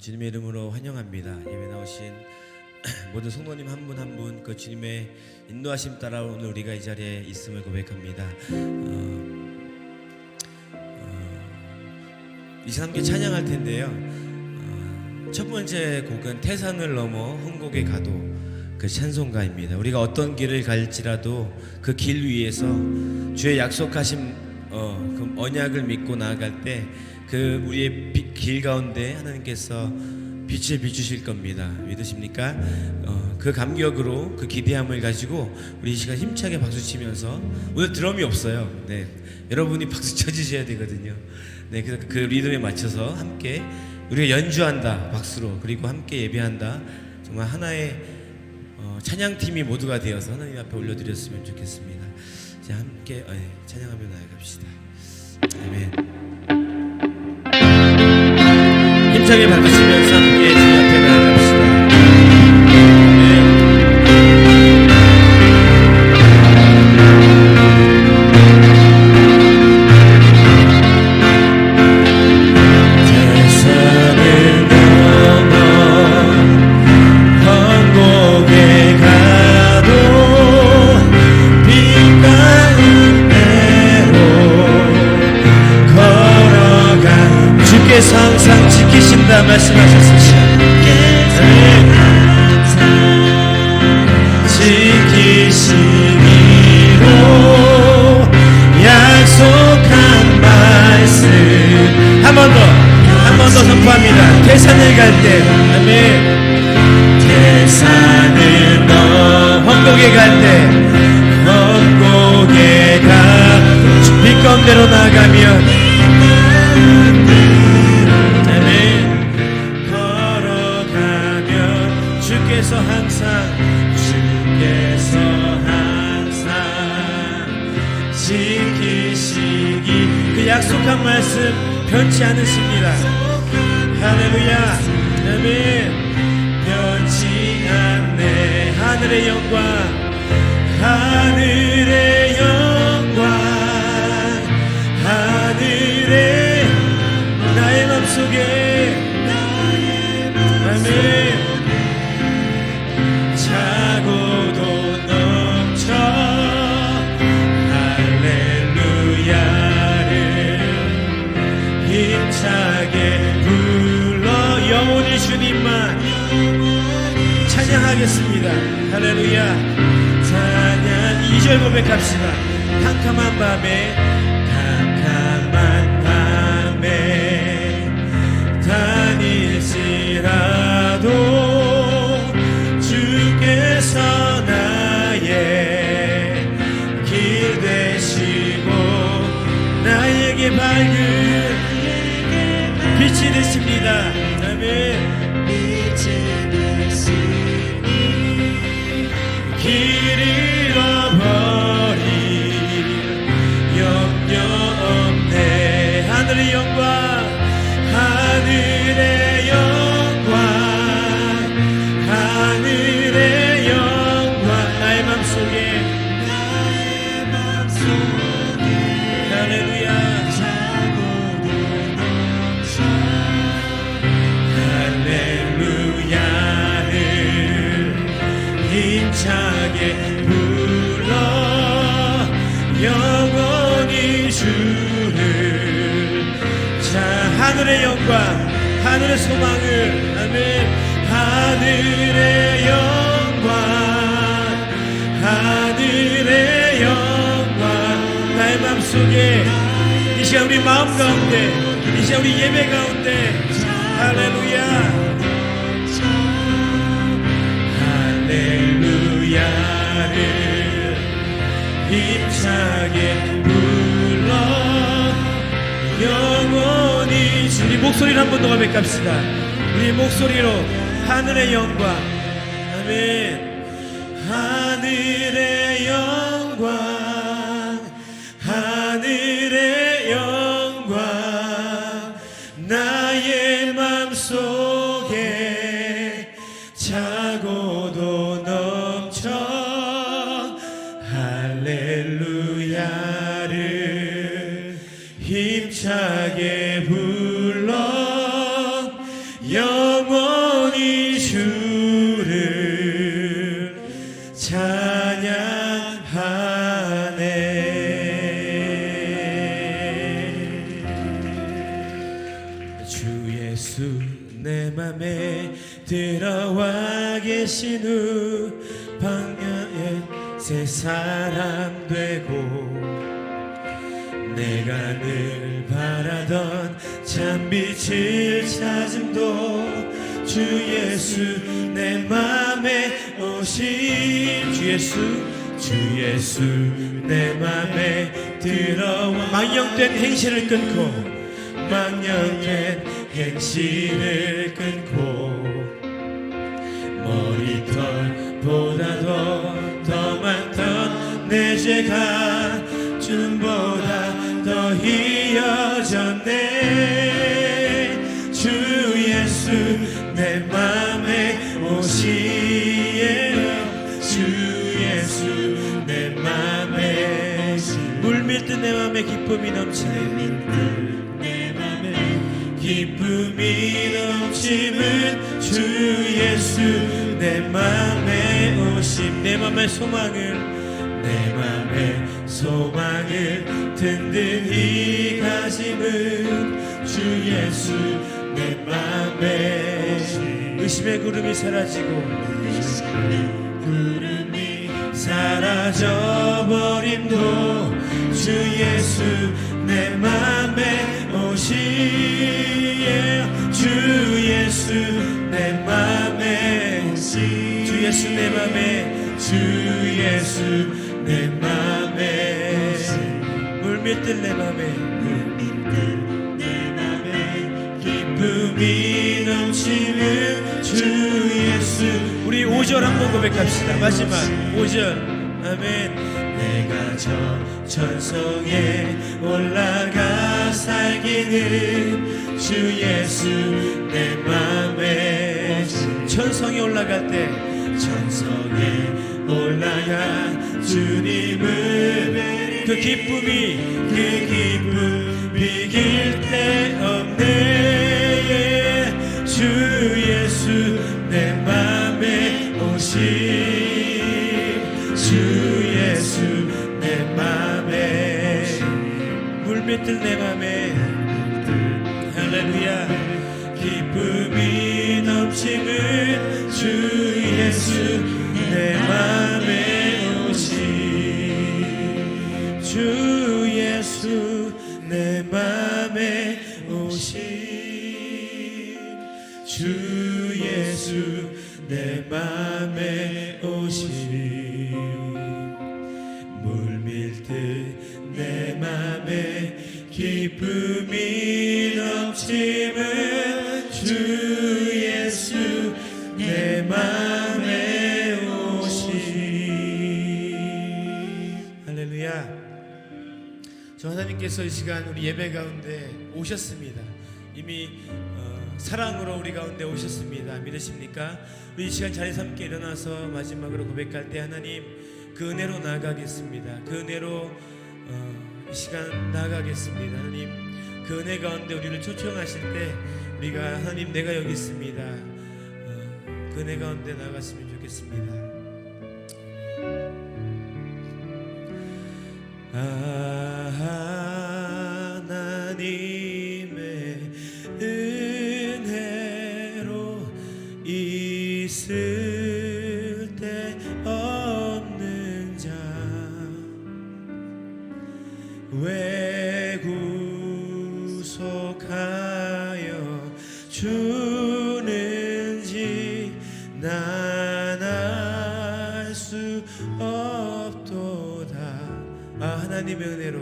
주님의 이름으로 환영합니다. 예배 나오신 모든 성도님 한 분 한 분 그 주님의 인도하심 따라 오늘 우리가 이 자리에 있음을 고백합니다. 이 시간 함께 찬양할 텐데요. 첫 번째 곡은 태산을 넘어 헝곡에 가도 그 찬송가입니다. 우리가 어떤 길을 갈지라도 그 길 위에서 주의 약속하신 그 언약을 믿고 나아갈 때 그 우리의 길 가운데 하나님께서 빛을 비추실 겁니다. 믿으십니까? 그 감격으로 그 기대함을 가지고 우리 이 시간 힘차게 박수치면서, 오늘 드럼이 없어요. 네, 여러분이 박수 쳐주셔야 되거든요. 네, 그래서 그 리듬에 맞춰서 함께 우리가 연주한다 박수로, 그리고 함께 예배한다, 정말 하나의 찬양팀이 모두가 되어서 하나님 앞에 올려드렸으면 좋겠습니다. 자, 함께 찬양하며 나아갑시다. 아멘. 힘차게 박수치면서 함께 주님 앞에 나아갑시다. 주께서 항상 지키신다 말씀하셨으시오. 지키시기로 약속한 말씀 한 번 더 선포합니다. 태산을 갈 때, 아멘. 태산을 넘어 헝곡에 갈 때, 헝곡에 가 빛 가운데로 나아가면 주께서 항상 지키시기 그 약속한 말씀 변치 않으십니다. 할렐루야. 아멘. 변치 않네. 하늘의 영광, 하늘의 영광, 하늘의 나의 맘속에, 아멘. 차고도 넘쳐 할렐루야를 힘차게 불러 영원히 주님만 찬양하겠습니다. 할렐루야. 찬양 2절 고백합시다. 캄캄한 밤에 다닐지라도 주께서 나의 길 되시고 나에게 밝은 빛이 되십니다. 아멘. 빛이 되시니 길 잃어버릴 염려 없네. 하늘의 영광, 하늘의 영광, 하늘의 영광 나의 맘속에, 할렐루야. 할렐루야를 힘차게 불러 영원히 주를. 자, 하늘의 영광, 하늘의 소망을, 아멘. 하늘의 영광, 하늘의 영광 나의 맘속에, 이 시간 우리 마음 가운데, 이 시간 우리 예배 가운데, 할렐루야. 할렐루야를 힘차게 불러 영원히 주님. 목소리를 한 번 더 고백합시다. 우리 목소리로 하늘의 영광, 아멘. 하늘의 영광, 하늘의 영광 나의 맘속에 차고도 넘쳐 할렐루야를 힘차게 불러 영 주를 찬양하네. 주 예수 내 맘에 들어와 계신 후 방야에 새 사람 되고 내가 늘 바라던 참빛을 찾음도 주 예수 내 맘에 오심 주 예수 내 맘에 들어와 망령된 행실을 끊고 머리털보다도 더 많던 내 죄가 주보다 더 희어졌네. 주 예수 내 맘에 오시에 주 예수 내 맘에 물밀듯 내 맘에 기쁨이 넘치네. 기쁨이 넘치는 주 예수 내 맘에 오심 내 맘의 소망을 든든히 가짐은 주 예수 내 맘에 의심의 구름이 사라져버림도 주 예수 내 맘에 오시에 주 예수 내 맘에 주 예수 내 맘에 주 예수 내 맘에 물밀듯 내 맘에 기쁨이 넘치는 주 예수 우리 5절 한번 고백합시다. 마지막 5절 아멘. 내가 저 천성에 올라가 살기는 주 예수 내 맘에 천성에 올라갈 때 천성에 올라가 주님을 그 기쁨이 비길 데 없네. 주 예수 내 맘에 오신 주 예수 내 맘에 물밀듯 내 맘에 할렐루야 기쁨이 넘치는 주 예수 내 맘에 오신 주 예수 내 맘에 오신 주 예수 내 맘에 오신 물밀듯 내 맘에 기쁨이 넘치는 주 예수 내 맘에 오신 할렐루야. 저 하나님께서 이 시간 우리 예배 가운데 오셨습니다. 이미 사랑으로 우리 가운데 오셨습니다. 믿으십니까? 우리 이 시간 자리에서 함께 일어나서 마지막으로 고백할 때 하나님 그 은혜로 나아가겠습니다. 그 은혜로 이 시간 나아가겠습니다. 하나님 그 은혜 가운데 우리를 초청하실 때 우리가 하나님 내가 여기 있습니다. 그 은혜 가운데 나아갔으면 좋겠습니다. 하나님의 은혜로 있을 때 없는 자 왜 구속하여 주는지 난 알 수 없도다. 하나님의 은혜로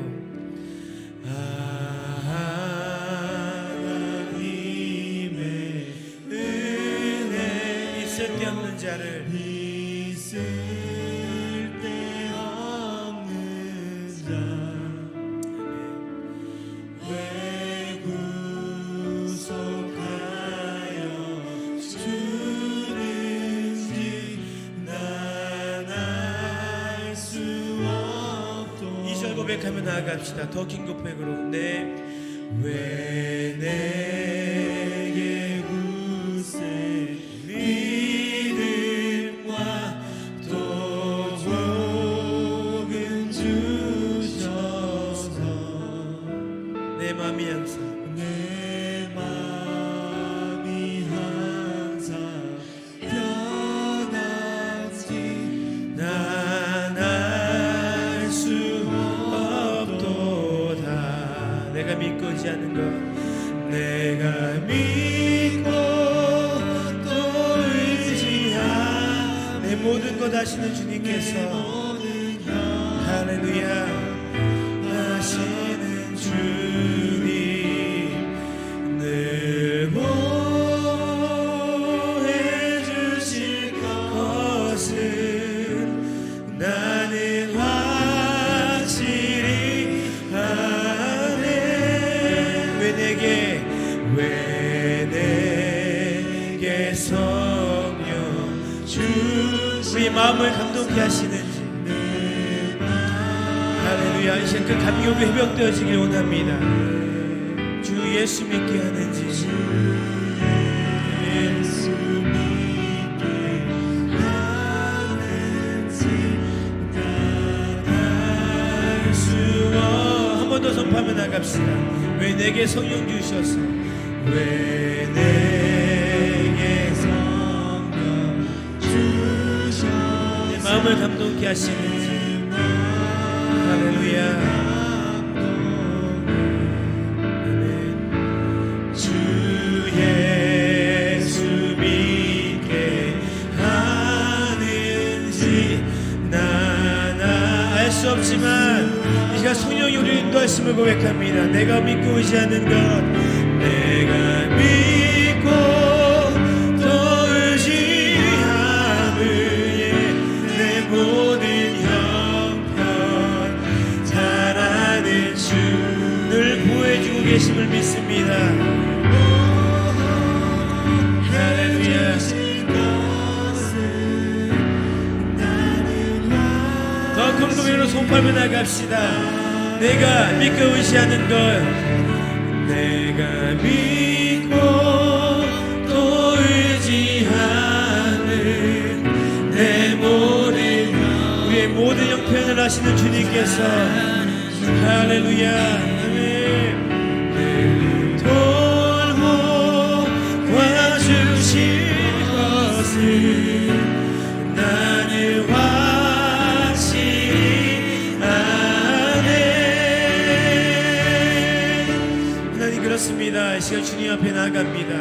하나님의 은혜 있을 데 없는 자를 고백하며 나아갑시다. 더 긴 고백으로 왜 내게 굳세 것 아시는 주님께서 할렐루야 하시는 주님 늘 보해 주실 것은 나는 확실히 아네. 왜 내게 성령 주 우리 마음을 감동케 하시는지 할렐루야. 이 시간 그 감격이 회복되어지길 원합니다. 주 예수 믿게 하는지 한 번 더 선포하며 나갑시다. 왜 내게 성령 주셔서 왜 내게 성령 주셔서 내 마음을 감동케 하시는지 할렐루야. 주 예수 믿게 하는지 난 알 수 없지만 이 시간 성령이 우리를 인도하심을 고백합니다. 내가 믿고 의지하는 것 내가 믿고 또 의지함을 내 모든 형편 잘하는 주 늘 보호해주고 계심을 믿습니다. 할렐루야. 더 큰 고백으로 손팔며 나갑시다. 내가 믿고 의지하는 것 내가 믿고 또 의지하는 내 모든 우리의 모든 형편을 하시는 주님께서 할렐루야 돌보아 주실 것을 나는 확실히 아네. 하나님 그렇습니다. 이 시간 주님 앞에 나아갑니다.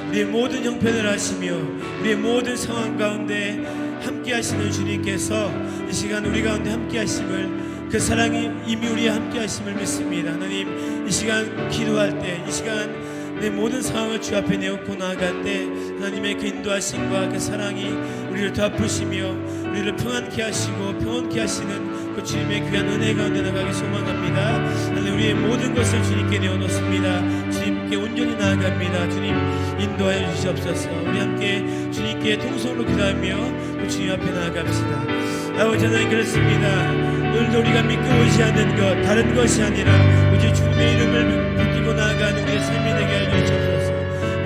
우리의 모든 형편을 하시며 우리의 모든 상황 가운데 함께 하시는 주님께서 이 시간 우리 가운데 함께 하심을 그 사랑이 이미 우리와 함께 하심을 믿습니다. 하나님 이 시간 기도할 때 이 시간 내 모든 상황을 주 앞에 내놓고 나아갈 때 하나님의 그 인도하심과 그 사랑이 우리를 덮으시며 우리를 평안케 하시고 평온케 하시는 그 주님의 귀한 은혜 가운데 나가기 소망합니다. 하나님 우리의 모든 것을 주님께 내어놓습니다. 주님께 온전히 나아갑니다. 주님 인도하여 주시옵소서. 우리 함께 주님께 통성으로 기도하며 그 주님 앞에 나아갑시다. 아버지 하나님 그렇습니다. 오늘도 우리가 믿고 의지하는 것 다른 것이 아니라 오직 주님의 이름을 붙들고 나아가는 우리의 삶이 되게 해주시옵소서.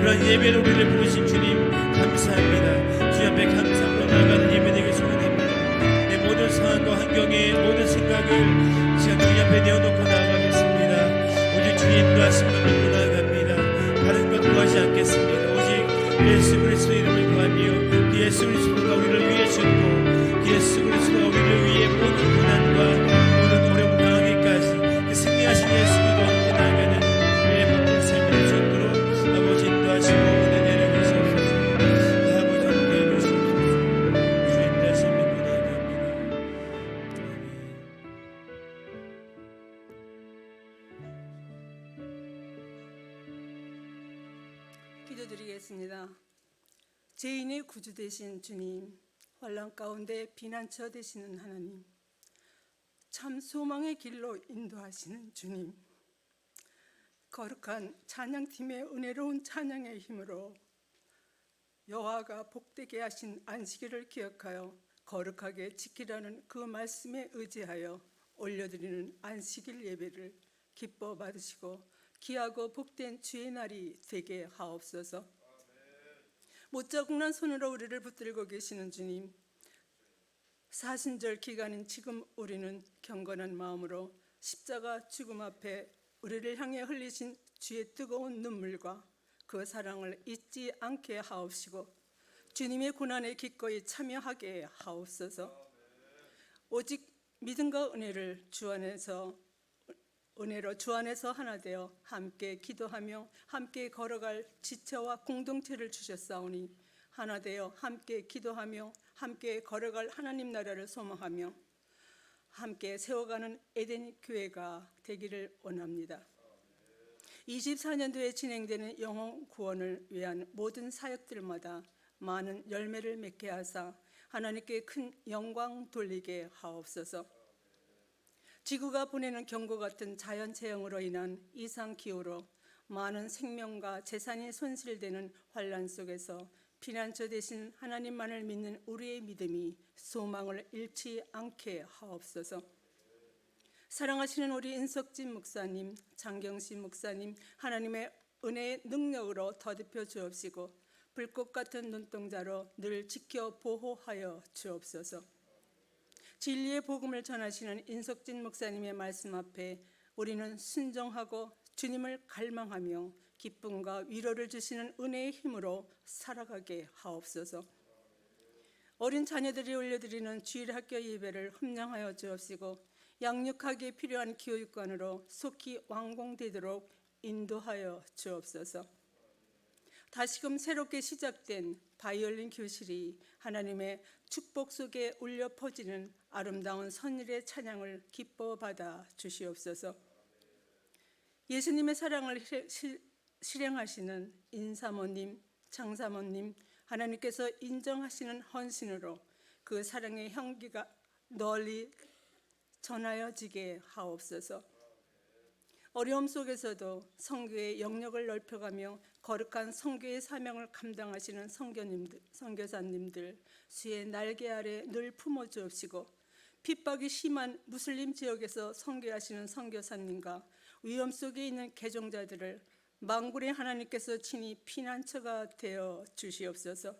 그런 예배로 우리를 부르신 주님 감사합니다. 주님 앞에 감사함으로 나아가는 예배 되길 소원합니다. 내 모든 상황과 환경의 모든 생각을 시간 주님 앞에 내어놓고 나아가겠습니다. 오직 주님 인도하심만 믿고 나아갑니다. 다른 것 구하지 않겠습니다. 오직 예수 그리스도의 이름을 구하며 그 예수 그리스도가 우리를 위해 주셨고 예수 그리스도가 우리를 위해 모든 고난과 모든 어려움 당하기까지 그 승리하신 예수 그리스도와 함께 나아가는 우리의 모든 삶을 주도록 아버지 인도하시고 은혜 내려주시옵소서. 아버지 함께 해주시옵소서. 주 인도하심 믿고 나아갑니다. 기도드리겠습니다. 죄인의 구주 되신 주님, 환난 가운데 피난처 되시는 하나님, 참 소망의 길로 인도하시는 주님, 거룩한 찬양팀의 은혜로운 찬양의 힘으로 여호와가 복되게 하신 안식일을 기억하여 거룩하게 지키라는 그 말씀에 의지하여 올려드리는 안식일 예배를 기뻐 받으시고 귀하고 복된 주의 날이 되게 하옵소서. 못자국난 손으로 우리를 붙들고 계시는 주님, 사순절 기간인 지금 우리는 경건한 마음으로 십자가 죽음 앞에 우리를 향해 흘리신 주의 뜨거운 눈물과 그 사랑을 잊지 않게 하옵시고 주님의 고난에 기꺼이 참여하게 하옵소서. 오직 믿음과 은혜를 은혜로 주 안에서 하나 되어 함께 기도하며 함께 걸어갈 지체와 공동체를 주셨사오니 하나 되어 함께 기도하며 함께 걸어갈 하나님 나라를 소망하며 함께 세워가는 에덴 교회가 되기를 원합니다. 24년도에 진행되는 영혼 구원을 위한 모든 사역들마다 많은 열매를 맺게 하사 하나님께 큰 영광 돌리게 하옵소서. 지구가 보내는 경고 같은 자연재해로 인한 이상기후로 많은 생명과 재산이 손실되는 환란 속에서 피난처 되신 하나님만을 믿는 우리의 믿음이 소망을 잃지 않게 하옵소서. 사랑하시는 우리 인석진 목사님, 장경신 목사님, 하나님의 은혜의 능력으로 더듬혀 주옵시고 불꽃 같은 눈동자로 늘 지켜 보호하여 주옵소서. 진리의 복음을 전하시는 인석진 목사님의 말씀 앞에 우리는 순종하고 주님을 갈망하며 기쁨과 위로를 주시는 은혜의 힘으로 살아가게 하옵소서. 어린 자녀들이 올려드리는 주일 학교 예배를 흠량하여 주옵시고 양육하기에 필요한 교육관으로 속히 완공되도록 인도하여 주옵소서. 다시금 새롭게 시작된 바이올린 교실이 하나님의 축복 속에 울려 퍼지는 아름다운 선율의 찬양을 기뻐 받아 주시옵소서. 예수님의 사랑을 실행하시는 인사모님, 장사모님, 하나님께서 인정하시는 헌신으로 그 사랑의 향기가 널리 전하여지게 하옵소서. 어려움 속에서도 선교의 영역을 넓혀가며 거룩한 선교의 사명을 감당하시는 선교사님들 주의 날개 아래 늘 품어주옵시고 핍박이 심한 무슬림 지역에서 선교하시는 선교사님과 위험 속에 있는 개종자들을 만군의 하나님께서 친히 피난처가 되어 주시옵소서.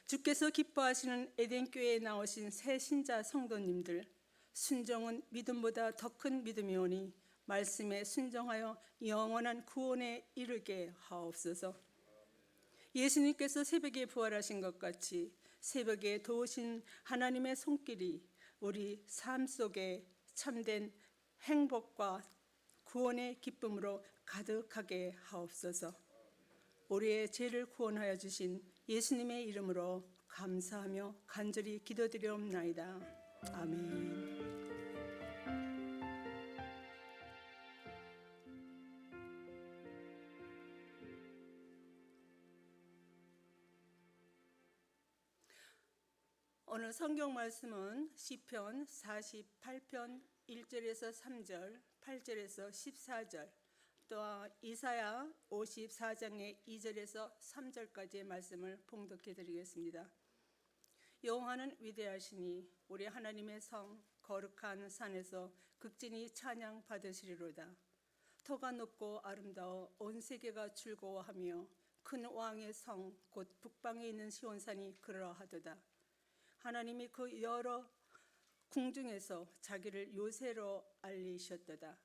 주께서 기뻐하시는 에덴교회에 나오신 새 신자 성도님들, 순종은 믿음보다 더 큰 믿음이오니 말씀에 순종하여 영원한 구원에 이르게 하옵소서. 예수님께서 새벽에 부활하신 것 같이 새벽에 도우신 하나님의 손길이 우리 삶 속에 참된 행복과 구원의 기쁨으로 가득하게 하옵소서. 우리의 죄를 구원하여 주신 예수님의 이름으로 감사하며 간절히 기도드리옵나이다. 아멘. 오늘 성경 말씀은 시편 48편 1절에서 3절, 8절에서 14절, 또 이사야 54장의 2절에서 3절까지의 말씀을 봉독해 드리겠습니다. 여호와는 위대하시니 우리 하나님의 성 거룩한 산에서 극진히 찬양 받으시리로다. 터가 높고 아름다워 온 세계가 즐거워하며 큰 왕의 성 곧 북방에 있는 시온산이 그러하도다. 하나님이 그 여러 궁중에서 자기를 요새로 알리셨도다.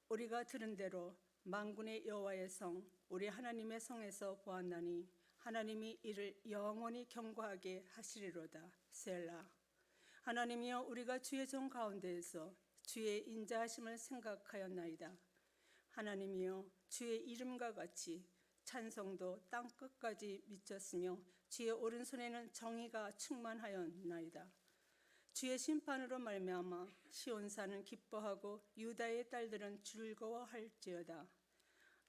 우리가 들은 대로 만군의 여호와의 성 우리 하나님의 성에서 보았나니 하나님이 이를 영원히 경고하게 하시리로다. 셀라. 하나님이여 우리가 주의 종 가운데에서 주의 인자하심을 생각하였나이다. 하나님이여 주의 이름과 같이 찬송도 땅 끝까지 미쳤으며 주의 오른손에는 정의가 충만하였나이다. 주의 심판으로 말미암아 시온산은 기뻐하고 유다의 딸들은 즐거워할지어다.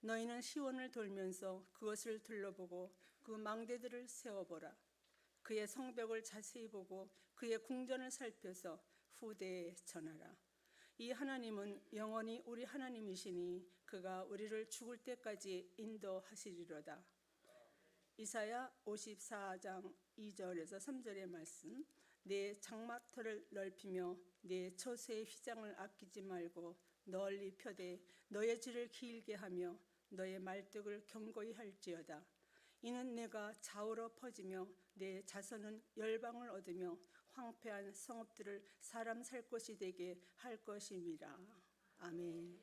너희는 시온을 돌면서 그것을 둘러보고 그 망대들을 세워보라. 그의 성벽을 자세히 보고 그의 궁전을 살펴서 후대에 전하라. 이 하나님은 영원히 우리 하나님이시니 그가 우리를 죽을 때까지 인도하시리로다. 이사야 54장 2절에서 3절의 말씀. 내 장막터를 넓히며 내 처소의 휘장을 아끼지 말고 널리 펴되 너의 줄을 길게 하며 너의 말뚝을 견고히 할지어다. 이는 내가 좌우로 퍼지며 내 자손은 열방을 얻으며 황폐한 성읍들을 사람 살 곳이 되게 할 것임이라. 아멘.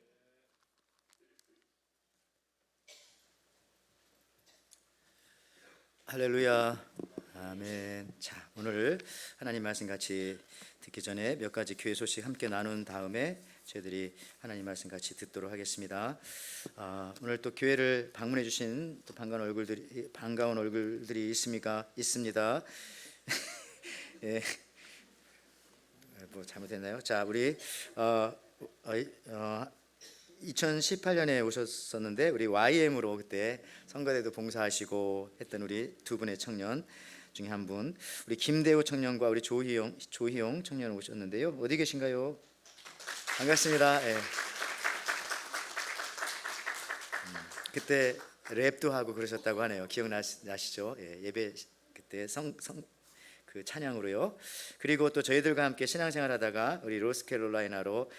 할렐루야. 아멘. 자, 오늘 하나님 말씀 같이 듣기 전에 몇 가지 교회 소식 함께 나눈 다음에 저희들이 하나님 말씀 같이 듣도록 하겠습니다. 오늘 또 교회를 방문해 주신 또 반가운 얼굴들이 있습니다. 예. 뭐 잘못했나요? 자, 우리 2018년에 오셨었는데 우리 YM으로 그때 선거대도 봉사하시고 했던 우리 두 분의 청년 중에 한 분, 우리 김대우 청년과 우리 조희용 청년 오셨는데요. 어디 계신가요? 반갑습니다. 예. 그때 랩도 하고 그러셨다고 하네요. 기억나시죠? 예, 예배 그때 그 찬양으로요. 그리고 또 저희들과 함께 신앙생활하다가 우리 로스캐롤라이나로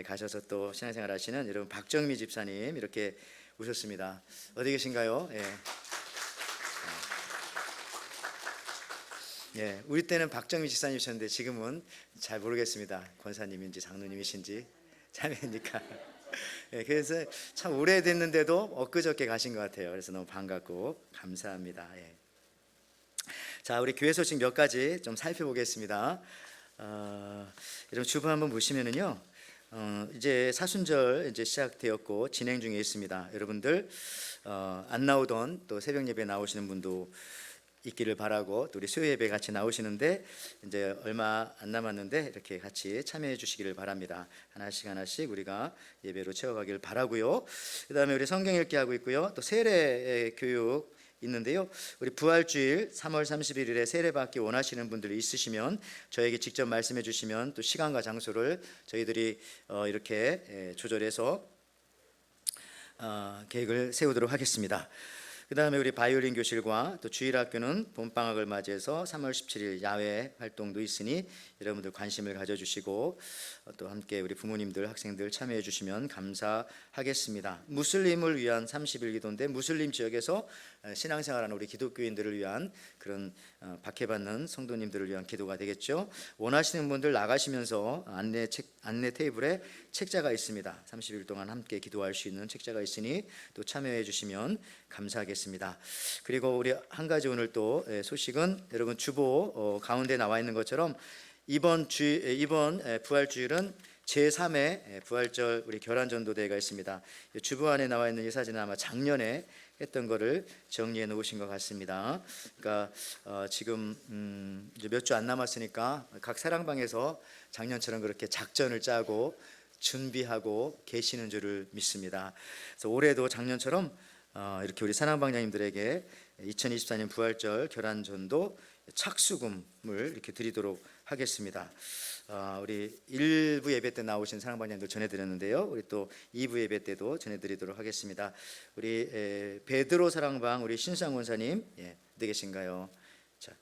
가셔서 또 신앙생활하시는 여러분 박정미 집사님 이렇게 오셨습니다. 어디 계신가요? 예. 예, 우리 때는 박정미 집사님이셨는데 지금은 잘 모르겠습니다. 권사님인지 장로님이신지 자매니까. 예, 그래서 참 오래됐는데도 엊그저께 가신 것 같아요. 그래서 너무 반갑고 감사합니다. 예. 자, 우리 교회 소식 몇 가지 좀 살펴보겠습니다. 여러분 주보 한번 보시면은요, 이제 사순절 이제 시작되었고 진행 중에 있습니다. 여러분들 안 나오던 또 새벽 예배 나오시는 분도 있기를 바라고, 또 우리 수요 예배 같이 나오시는데 이제 얼마 안 남았는데 이렇게 같이 참여해 주시기를 바랍니다. 하나씩 우리가 예배로 채워가길 바라고요. 그다음에 우리 성경 읽기 하고 있고요. 또 세례 교육 있는데요. 우리 부활주일 3월 31일에 세례 받기 원하시는 분들이 있으시면 저에게 직접 말씀해 주시면 또 시간과 장소를 저희들이 이렇게 조절해서 계획을 세우도록 하겠습니다. 그 다음에 우리 바이올린 교실과 또 주일학교는 봄방학을 맞이해서 3월 17일 야외 활동도 있으니 여러분들 관심을 가져주시고 또 함께 우리 부모님들 학생들 참여해 주시면 감사하겠습니다. 무슬림을 위한 30일 기도인데 무슬림 지역에서 신앙생활하는 우리 기독교인들을 위한 그런 박해받는 성도님들을 위한 기도가 되겠죠. 원하시는 분들 나가시면서 안내 테이블에 책자가 있습니다. 30일 동안 함께 기도할 수 있는 책자가 있으니 또 참여해 주시면 감사하겠습니다. 그리고 우리 한 가지 오늘 또 소식은 여러분 주보 가운데 나와 있는 것처럼 이번 부활주일은 제3회 부활절 우리 결환전도대회가 있습니다. 주보 안에 나와 있는 이 사진은 아마 작년에 했던 거를 정리해 놓으신 것 같습니다. 그러니까 지금 이제 몇 주 안 남았으니까 각 사랑방에서 작년처럼 그렇게 작전을 짜고 준비하고 계시는 줄을 믿습니다. 그래서 올해도 작년처럼 이렇게 우리 사랑방장님들에게 2024년 부활절 결환전도 착수금을 이렇게 드리도록 하겠습니다. 우리 1부 예배 때 나오신 사랑방장님들 전해드렸는데요. 우리 또 2부 예배 때도 전해드리도록 하겠습니다. 우리 베드로 사랑방 우리 신상 원사님 어디 계신가요? 자,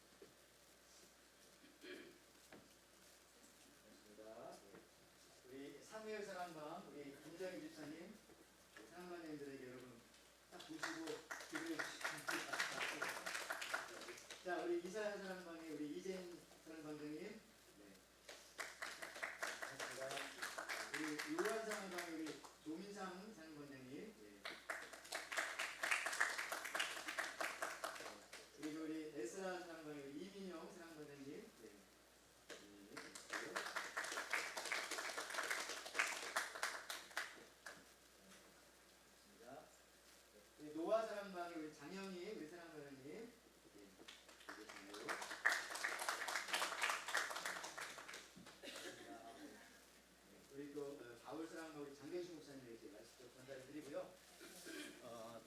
우리 사무엘 사랑방 우리 김정희 집사님 사랑방장님들에게 여러분 딱 보시고 기도해 주시기 자, 우리 이사야 사랑방의 우리 이재인 사랑방장님, 우리 요한 사랑방의 우리 조민상 사랑방장님, 그리고 우리 에스라 사랑방의 우리 이민영 사랑방장님, 우리 노아 사랑방의 우리 장영희 우리 사랑방장님. 우리 또 바울 사랑방 우리 장경식 목사님에게 말씀 좀 전달해 드리고요.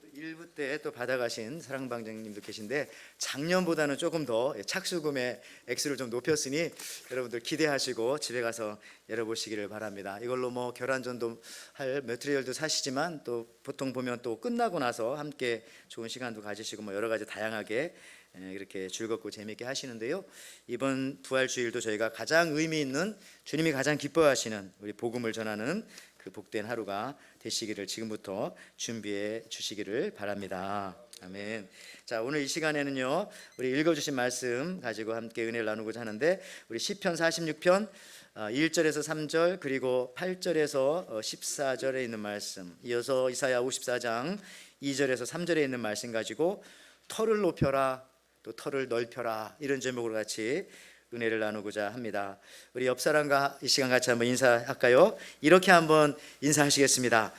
또 1부 때 또 받아가신 사랑방장님도 계신데 작년보다는 조금 더 착수금의 액수를 좀 높였으니 여러분들 기대하시고 집에 가서 열어보시기를 바랍니다. 이걸로 뭐 결환전도 할 매트리얼도 사시지만 또 보통 보면 또 끝나고 나서 함께 좋은 시간도 가지시고 뭐 여러 가지 다양하게 이렇게 즐겁고 재미있게 하시는데요. 이번 부활주일도 저희가 가장 의미 있는 주님이 가장 기뻐하시는 우리 복음을 전하는 그 복된 하루가 되시기를 지금부터 준비해 주시기를 바랍니다. 아멘. 자, 오늘 이 시간에는요 우리 읽어주신 말씀 가지고 함께 은혜를 나누고자 하는데 우리 시편 46편 1절에서 3절 그리고 8절에서 14절에 있는 말씀, 이어서 이사야 54장 2절에서 3절에 있는 말씀 가지고 터를 높여라 또 터를 넓혀라 이런 제목으로 같이 은혜를 나누고자 합니다. 우리 옆 사람과 이 시간 같이 한번 인사할까요? 이렇게 한번 인사하시겠습니다.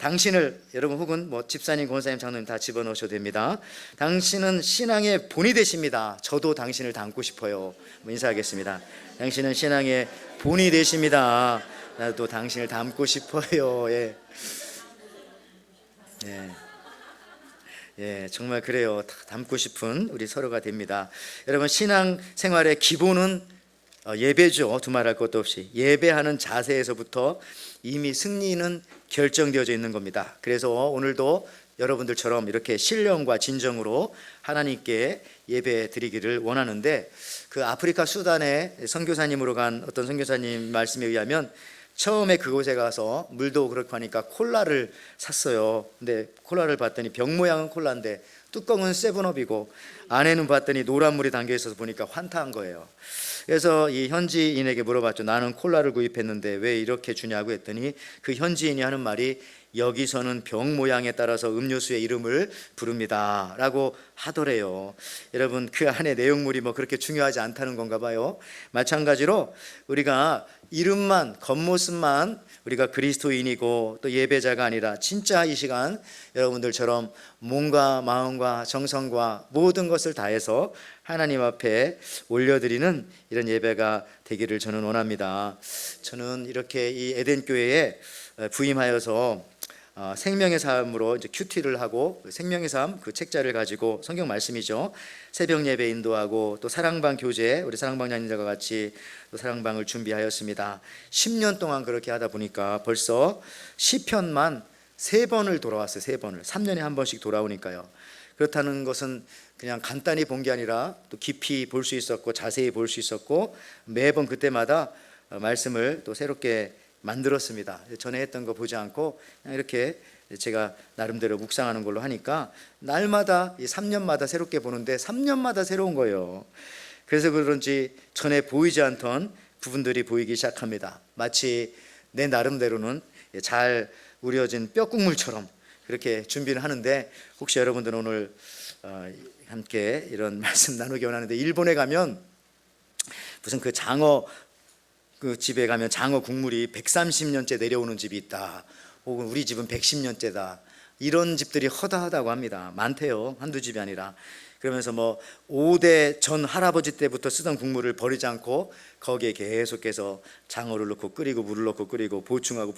당신을, 여러분 혹은 뭐 집사님, 권사님, 장로님 다 집어넣으셔도 됩니다. 당신은 신앙의 본이 되십니다. 저도 당신을 닮고 싶어요. 인사하겠습니다. 당신은 신앙의 본이 되십니다. 나도 당신을 닮고 싶어요. 예. 예. 예, 정말 그래요. 다 닮고 싶은 우리 서로가 됩니다. 여러분, 신앙 생활의 기본은 예배죠. 두말할 것도 없이 예배하는 자세에서부터 이미 승리는 결정되어져 있는 겁니다. 그래서 오늘도 여러분들처럼 이렇게 신령과 진정으로 하나님께 예배 드리기를 원하는데, 그 아프리카 수단에 선교사님으로 간 어떤 선교사님 말씀에 의하면 처음에 그곳에 가서 물도 그렇고 하니까 콜라를 샀어요. 근데 콜라를 봤더니 병 모양은 콜라인데 뚜껑은 세븐업이고 안에는 봤더니 노란 물이 담겨 있어서 보니까 환타한 거예요. 그래서 이 현지인에게 물어봤죠. 나는 콜라를 구입했는데 왜 이렇게 주냐고 했더니 그 현지인이 하는 말이 여기서는 병 모양에 따라서 음료수의 이름을 부릅니다 라고 하더래요. 여러분, 그 안에 내용물이 뭐 그렇게 중요하지 않다는 건가 봐요. 마찬가지로 우리가 이름만, 겉모습만 우리가 그리스도인이고 또 예배자가 아니라 진짜 이 시간 여러분들처럼 몸과 마음과 정성과 모든 것을 다해서 하나님 앞에 올려드리는 이런 예배가 되기를 저는 원합니다. 저는 이렇게 이 에덴교회에 부임하여서 생명의 삶으로 이제 큐티를 하고, 생명의 삶 그 책자를 가지고 성경 말씀이죠. 새벽 예배 인도하고 또 사랑방 교제, 우리 사랑방 자녀들과 같이 또 사랑방을 준비하였습니다. 10년 동안 그렇게 하다 보니까 벌써 시편만 3번을 돌아왔어요. 3번을 3년에 한 번씩 돌아오니까요. 그렇다는 것은 그냥 간단히 본 게 아니라 또 깊이 볼 수 있었고 자세히 볼 수 있었고, 매번 그때마다 말씀을 또 새롭게 만들었습니다. 전에 했던 거 보지 않고 그냥 이렇게 제가 나름대로 묵상하는 걸로 하니까 날마다 3년마다 새롭게 보는데 3년마다 새로운 거예요. 그래서 그런지 전에 보이지 않던 부분들이 보이기 시작합니다. 마치 내 나름대로는 잘 우려진 뼈국물처럼 그렇게 준비를 하는데, 혹시 여러분들은 오늘 함께 이런 말씀 나누기 원하는데, 일본에 가면 무슨 그 장어 그 집에 가면 장어 국물이 130년째 내려오는 집이 있다, 혹은 우리 집은 110년째다, 이런 집들이 허다하다고 합니다. 많대요. 한두 집이 아니라. 그러면서 뭐 5대 전 할아버지 때부터 쓰던 국물을 버리지 않고 거기에 계속해서 장어를 넣고 끓이고 물을 넣고 끓이고 보충하고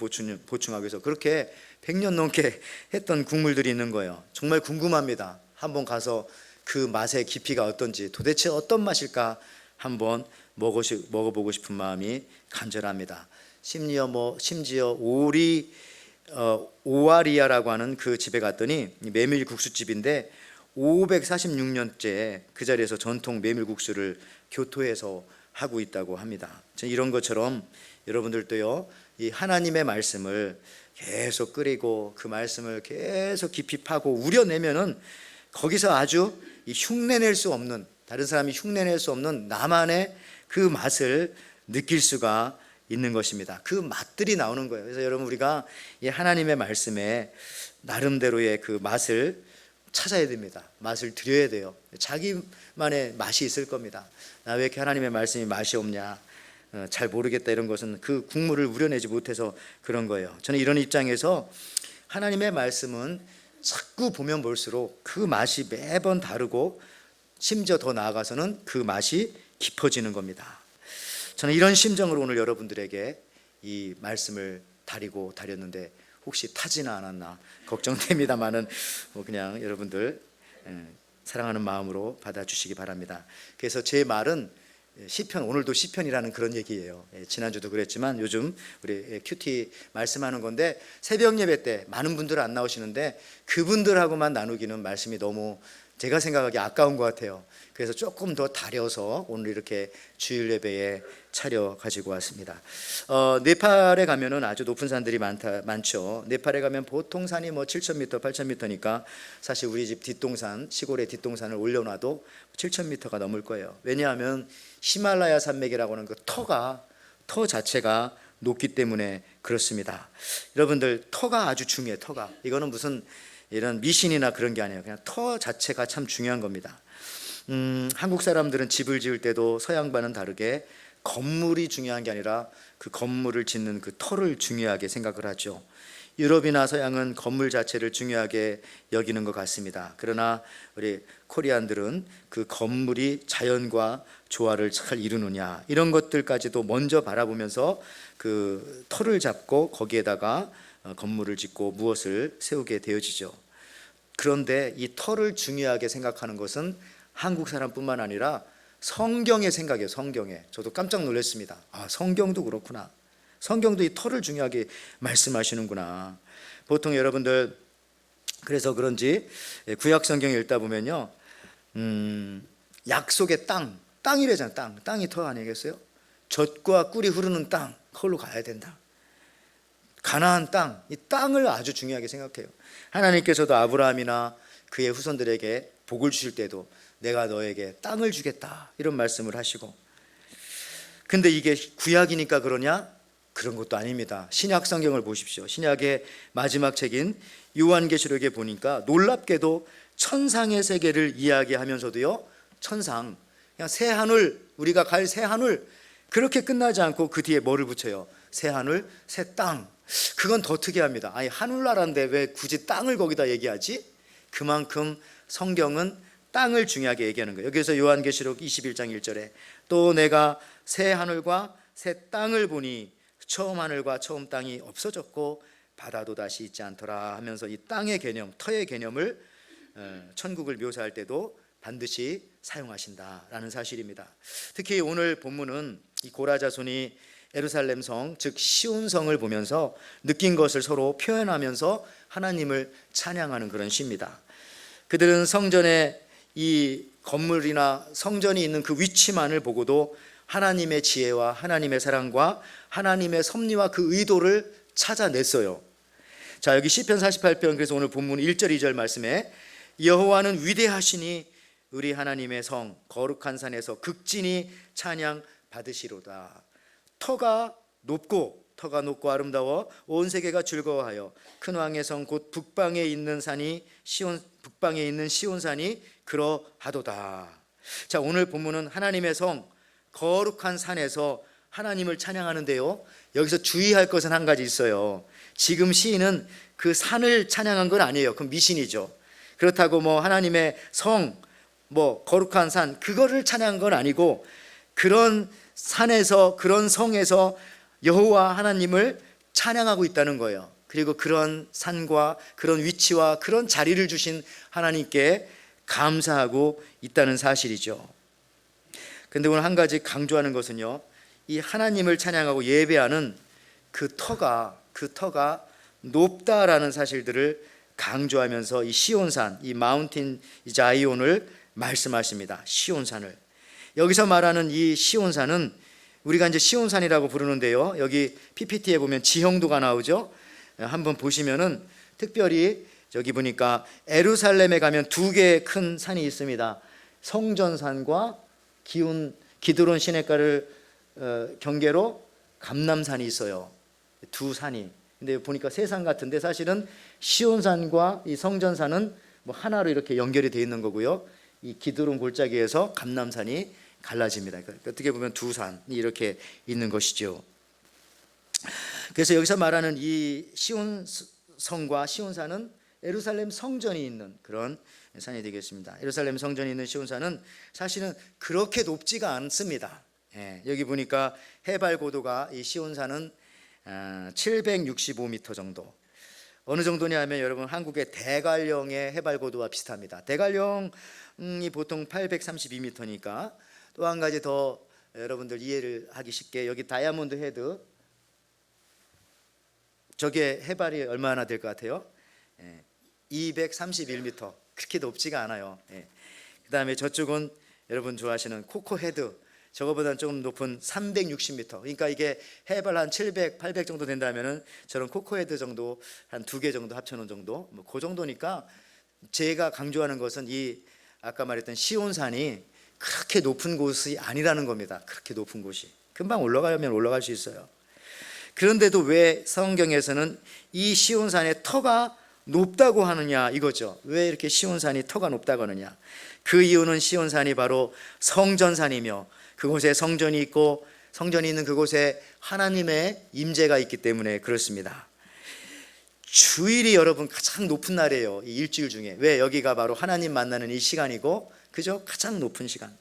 해서 그렇게 100년 넘게 했던 국물들이 있는 거예요. 정말 궁금합니다. 한번 가서 그 맛의 깊이가 어떤지, 도대체 어떤 맛일까 한번 먹어보고 싶은 마음이 간절합니다. 심지어 오아리아라고 하는 그 집에 갔더니 메밀국수집인데 546년째 그 자리에서 전통 메밀국수를 교토해서 하고 있다고 합니다. 이런 것처럼 여러분들도요, 이 하나님의 말씀을 계속 끓이고 그 말씀을 계속 깊이 파고 우려내면은 거기서 아주 흉내낼 수 없는, 다른 사람이 흉내낼 수 없는 나만의 그 맛을 느낄 수가 있는 것입니다. 그 맛들이 나오는 거예요. 그래서 여러분, 우리가 이 하나님의 말씀에 나름대로의 그 맛을 찾아야 됩니다. 맛을 들여야 돼요. 자기만의 맛이 있을 겁니다. 나 왜 이렇게 하나님의 말씀이 맛이 없냐, 잘 모르겠다, 이런 것은 그 국물을 우려내지 못해서 그런 거예요. 저는 이런 입장에서 하나님의 말씀은 자꾸 보면 볼수록 그 맛이 매번 다르고, 심지어 더 나아가서는 그 맛이 깊어지는 겁니다. 저는 이런 심정으로 오늘 여러분들에게 이 말씀을 다렸는데 혹시 타지는 않았나 걱정됩니다만은 그냥 여러분들 사랑하는 마음으로 받아주시기 바랍니다. 그래서 제 말은 시편, 오늘도 시편이라는 그런 얘기예요. 지난주도 그랬지만 요즘 우리 큐티 말씀하는 건데, 새벽 예배 때 많은 분들 안 나오시는데 그분들하고만 나누기는 말씀이 너무 제가 생각하기에 아까운 것 같아요. 그래서 조금 더 다려서 오늘 이렇게 주일 예배에 차려 가지고 왔습니다. 네팔에 가면은 아주 높은 산들이 많죠. 네팔에 가면 보통 산이 뭐 7,000m, 8,000m니까 사실 우리 집 뒷동산, 시골의 뒷동산을 올려놔도 7,000m가 넘을 거예요. 왜냐하면 히말라야 산맥이라고 하는 그 터 자체가 높기 때문에 그렇습니다. 여러분들, 터가 아주 중요해요. 터가. 이거는 무슨 이런 미신이나 그런 게 아니에요. 그냥 터 자체가 참 중요한 겁니다. 한국 사람들은 집을 지을 때도 서양과는 다르게 건물이 중요한 게 아니라 그 건물을 짓는 그 터를 중요하게 생각을 하죠. 유럽이나 서양은 건물 자체를 중요하게 여기는 것 같습니다. 그러나 우리 코리안들은 그 건물이 자연과 조화를 잘 이루느냐 이런 것들까지도 먼저 바라보면서 그 터를 잡고 거기에다가 건물을 짓고 무엇을 세우게 되어지죠. 그런데 이 터를 중요하게 생각하는 것은 한국 사람뿐만 아니라 성경의 생각이에요. 성경에. 저도 깜짝 놀랐습니다. 아, 성경도 그렇구나. 성경도 이 터를 중요하게 말씀하시는구나. 보통 여러분들 그래서 그런지 구약 성경 읽다 보면요, 약속의 땅이래잖아요. 땅이 터 아니겠어요? 젖과 꿀이 흐르는 땅, 그걸로 가야 된다. 가나안 땅, 이 땅을 아주 중요하게 생각해요. 하나님께서도 아브라함이나 그의 후손들에게 복을 주실 때도 내가 너에게 땅을 주겠다 이런 말씀을 하시고, 근데 이게 구약이니까 그러냐? 그런 것도 아닙니다. 신약 성경을 보십시오. 신약의 마지막 책인 요한계시록에 보니까 놀랍게도 천상의 세계를 이야기하면서도요, 천상, 그냥 새 하늘, 우리가 갈 새 하늘, 그렇게 끝나지 않고 그 뒤에 뭐를 붙여요? 새 하늘, 새 땅. 그건 더 특이합니다. 아니, 하늘나라인데 왜 굳이 땅을 거기다 얘기하지? 그만큼 성경은 땅을 중요하게 얘기하는 거예요. 여기서 요한계시록 21장 1절에 또 내가 새 하늘과 새 땅을 보니 처음 하늘과 처음 땅이 없어졌고 바다도 다시 있지 않더라 하면서 이 땅의 개념, 터의 개념을 천국을 묘사할 때도 반드시 사용하신다라는 사실입니다. 특히 오늘 본문은 이 고라 자손이 예루살렘 성, 즉 시온성을 보면서 느낀 것을 서로 표현하면서 하나님을 찬양하는 그런 시입니다. 그들은 성전의 이 건물이나 성전이 있는 그 위치만을 보고도 하나님의 지혜와 하나님의 사랑과 하나님의 섭리와 그 의도를 찾아냈어요. 자, 여기 시편 48편, 그래서 오늘 본문 1절 2절 말씀에 여호와는 위대하시니 우리 하나님의 성 거룩한 산에서 극진히 찬양 받으시로다. 터가 높고 아름다워 온 세계가 즐거워하여 큰 왕의 성 곧 북방에 있는 시온산이 그러하도다. 자, 오늘 본문은 하나님의 성 거룩한 산에서 하나님을 찬양하는데요, 여기서 주의할 것은 한 가지 있어요. 지금 시인은 그 산을 찬양한 건 아니에요. 그건 미신이죠. 그렇다고 뭐 하나님의 성, 뭐 거룩한 산, 그거를 찬양한 건 아니고 그런 산에서, 그런 성에서 여호와 하나님을 찬양하고 있다는 거예요. 그리고 그런 산과 그런 위치와 그런 자리를 주신 하나님께 감사하고 있다는 사실이죠. 근데 오늘 한 가지 강조하는 것은요, 이 하나님을 찬양하고 예배하는 그 터가 높다라는 사실들을 강조하면서 이 시온산, 이 마운틴 자이온을 말씀하십니다. 시온산을. 여기서 말하는 이 시온산은 우리가 이제 시온산이라고 부르는데요, 여기 PPT에 보면 지형도가 나오죠. 한번 보시면은 특별히 여기 보니까 예루살렘에 가면 두 개의 큰 산이 있습니다. 성전산과 기드론 시냇가를 경계로 감람산이 있어요. 두 산이. 근데 보니까 세 산 같은데 사실은 시온산과 이 성전산은 뭐 하나로 이렇게 연결이 되어 있는 거고요. 이 기드론 골짜기에서 감람산이 갈라집니다. 그러니까 어떻게 보면 두 산이 이렇게 있는 것이죠. 그래서 여기서 말하는 이 시온성과 시온산은 예루살렘 성전이 있는 그런 산이 되겠습니다. 예루살렘 성전이 있는 시온산은 사실은 그렇게 높지가 않습니다. 여기 보니까 해발 고도가 이 시온산은 765m 정도. 어느 정도냐 하면 여러분 한국의 대관령의 해발 고도와 비슷합니다. 대관령이 보통 832m니까 또 한 가지 더 여러분들 이해를 하기 쉽게 여기 다이아몬드 헤드, 저게 해발이 얼마나 될 것 같아요? 231m. 그렇게 높지가 않아요. 그 다음에 저쪽은 여러분 좋아하시는 코코 헤드, 저거보다는 조금 높은 360m. 그러니까 이게 해발 한 700, 800 정도 된다면은 저런 코코 헤드 정도 한 두 개 정도 합쳐놓은 정도, 뭐 그 정도니까 제가 강조하는 것은 이 아까 말했던 시온산이 그렇게 높은 곳이 아니라는 겁니다. 그렇게 높은 곳이 금방 올라가면 올라갈 수 있어요. 그런데도 왜 성경에서는 이 시온산의 터가 높다고 하느냐 이거죠. 왜 이렇게 시온산이 터가 높다고 하느냐. 그 이유는 시온산이 바로 성전산이며 그곳에 성전이 있고 성전이 있는 그곳에 하나님의 임재가 있기 때문에 그렇습니다. 주일이 여러분 가장 높은 날이에요. 이 일주일 중에. 왜? 여기가 바로 하나님 만나는 이 시간이고, 그죠? 가장 높은 시간.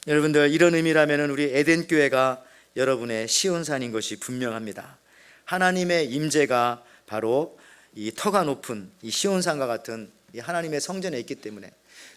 여러분들, 이런 의미라면 우리 에덴 교회가 여러분의 시온산인 것이 분명합니다. 하나님의 임재가 바로 이 터가 높은 이 시온산과 같은 이 하나님의 성전에 있기 때문에,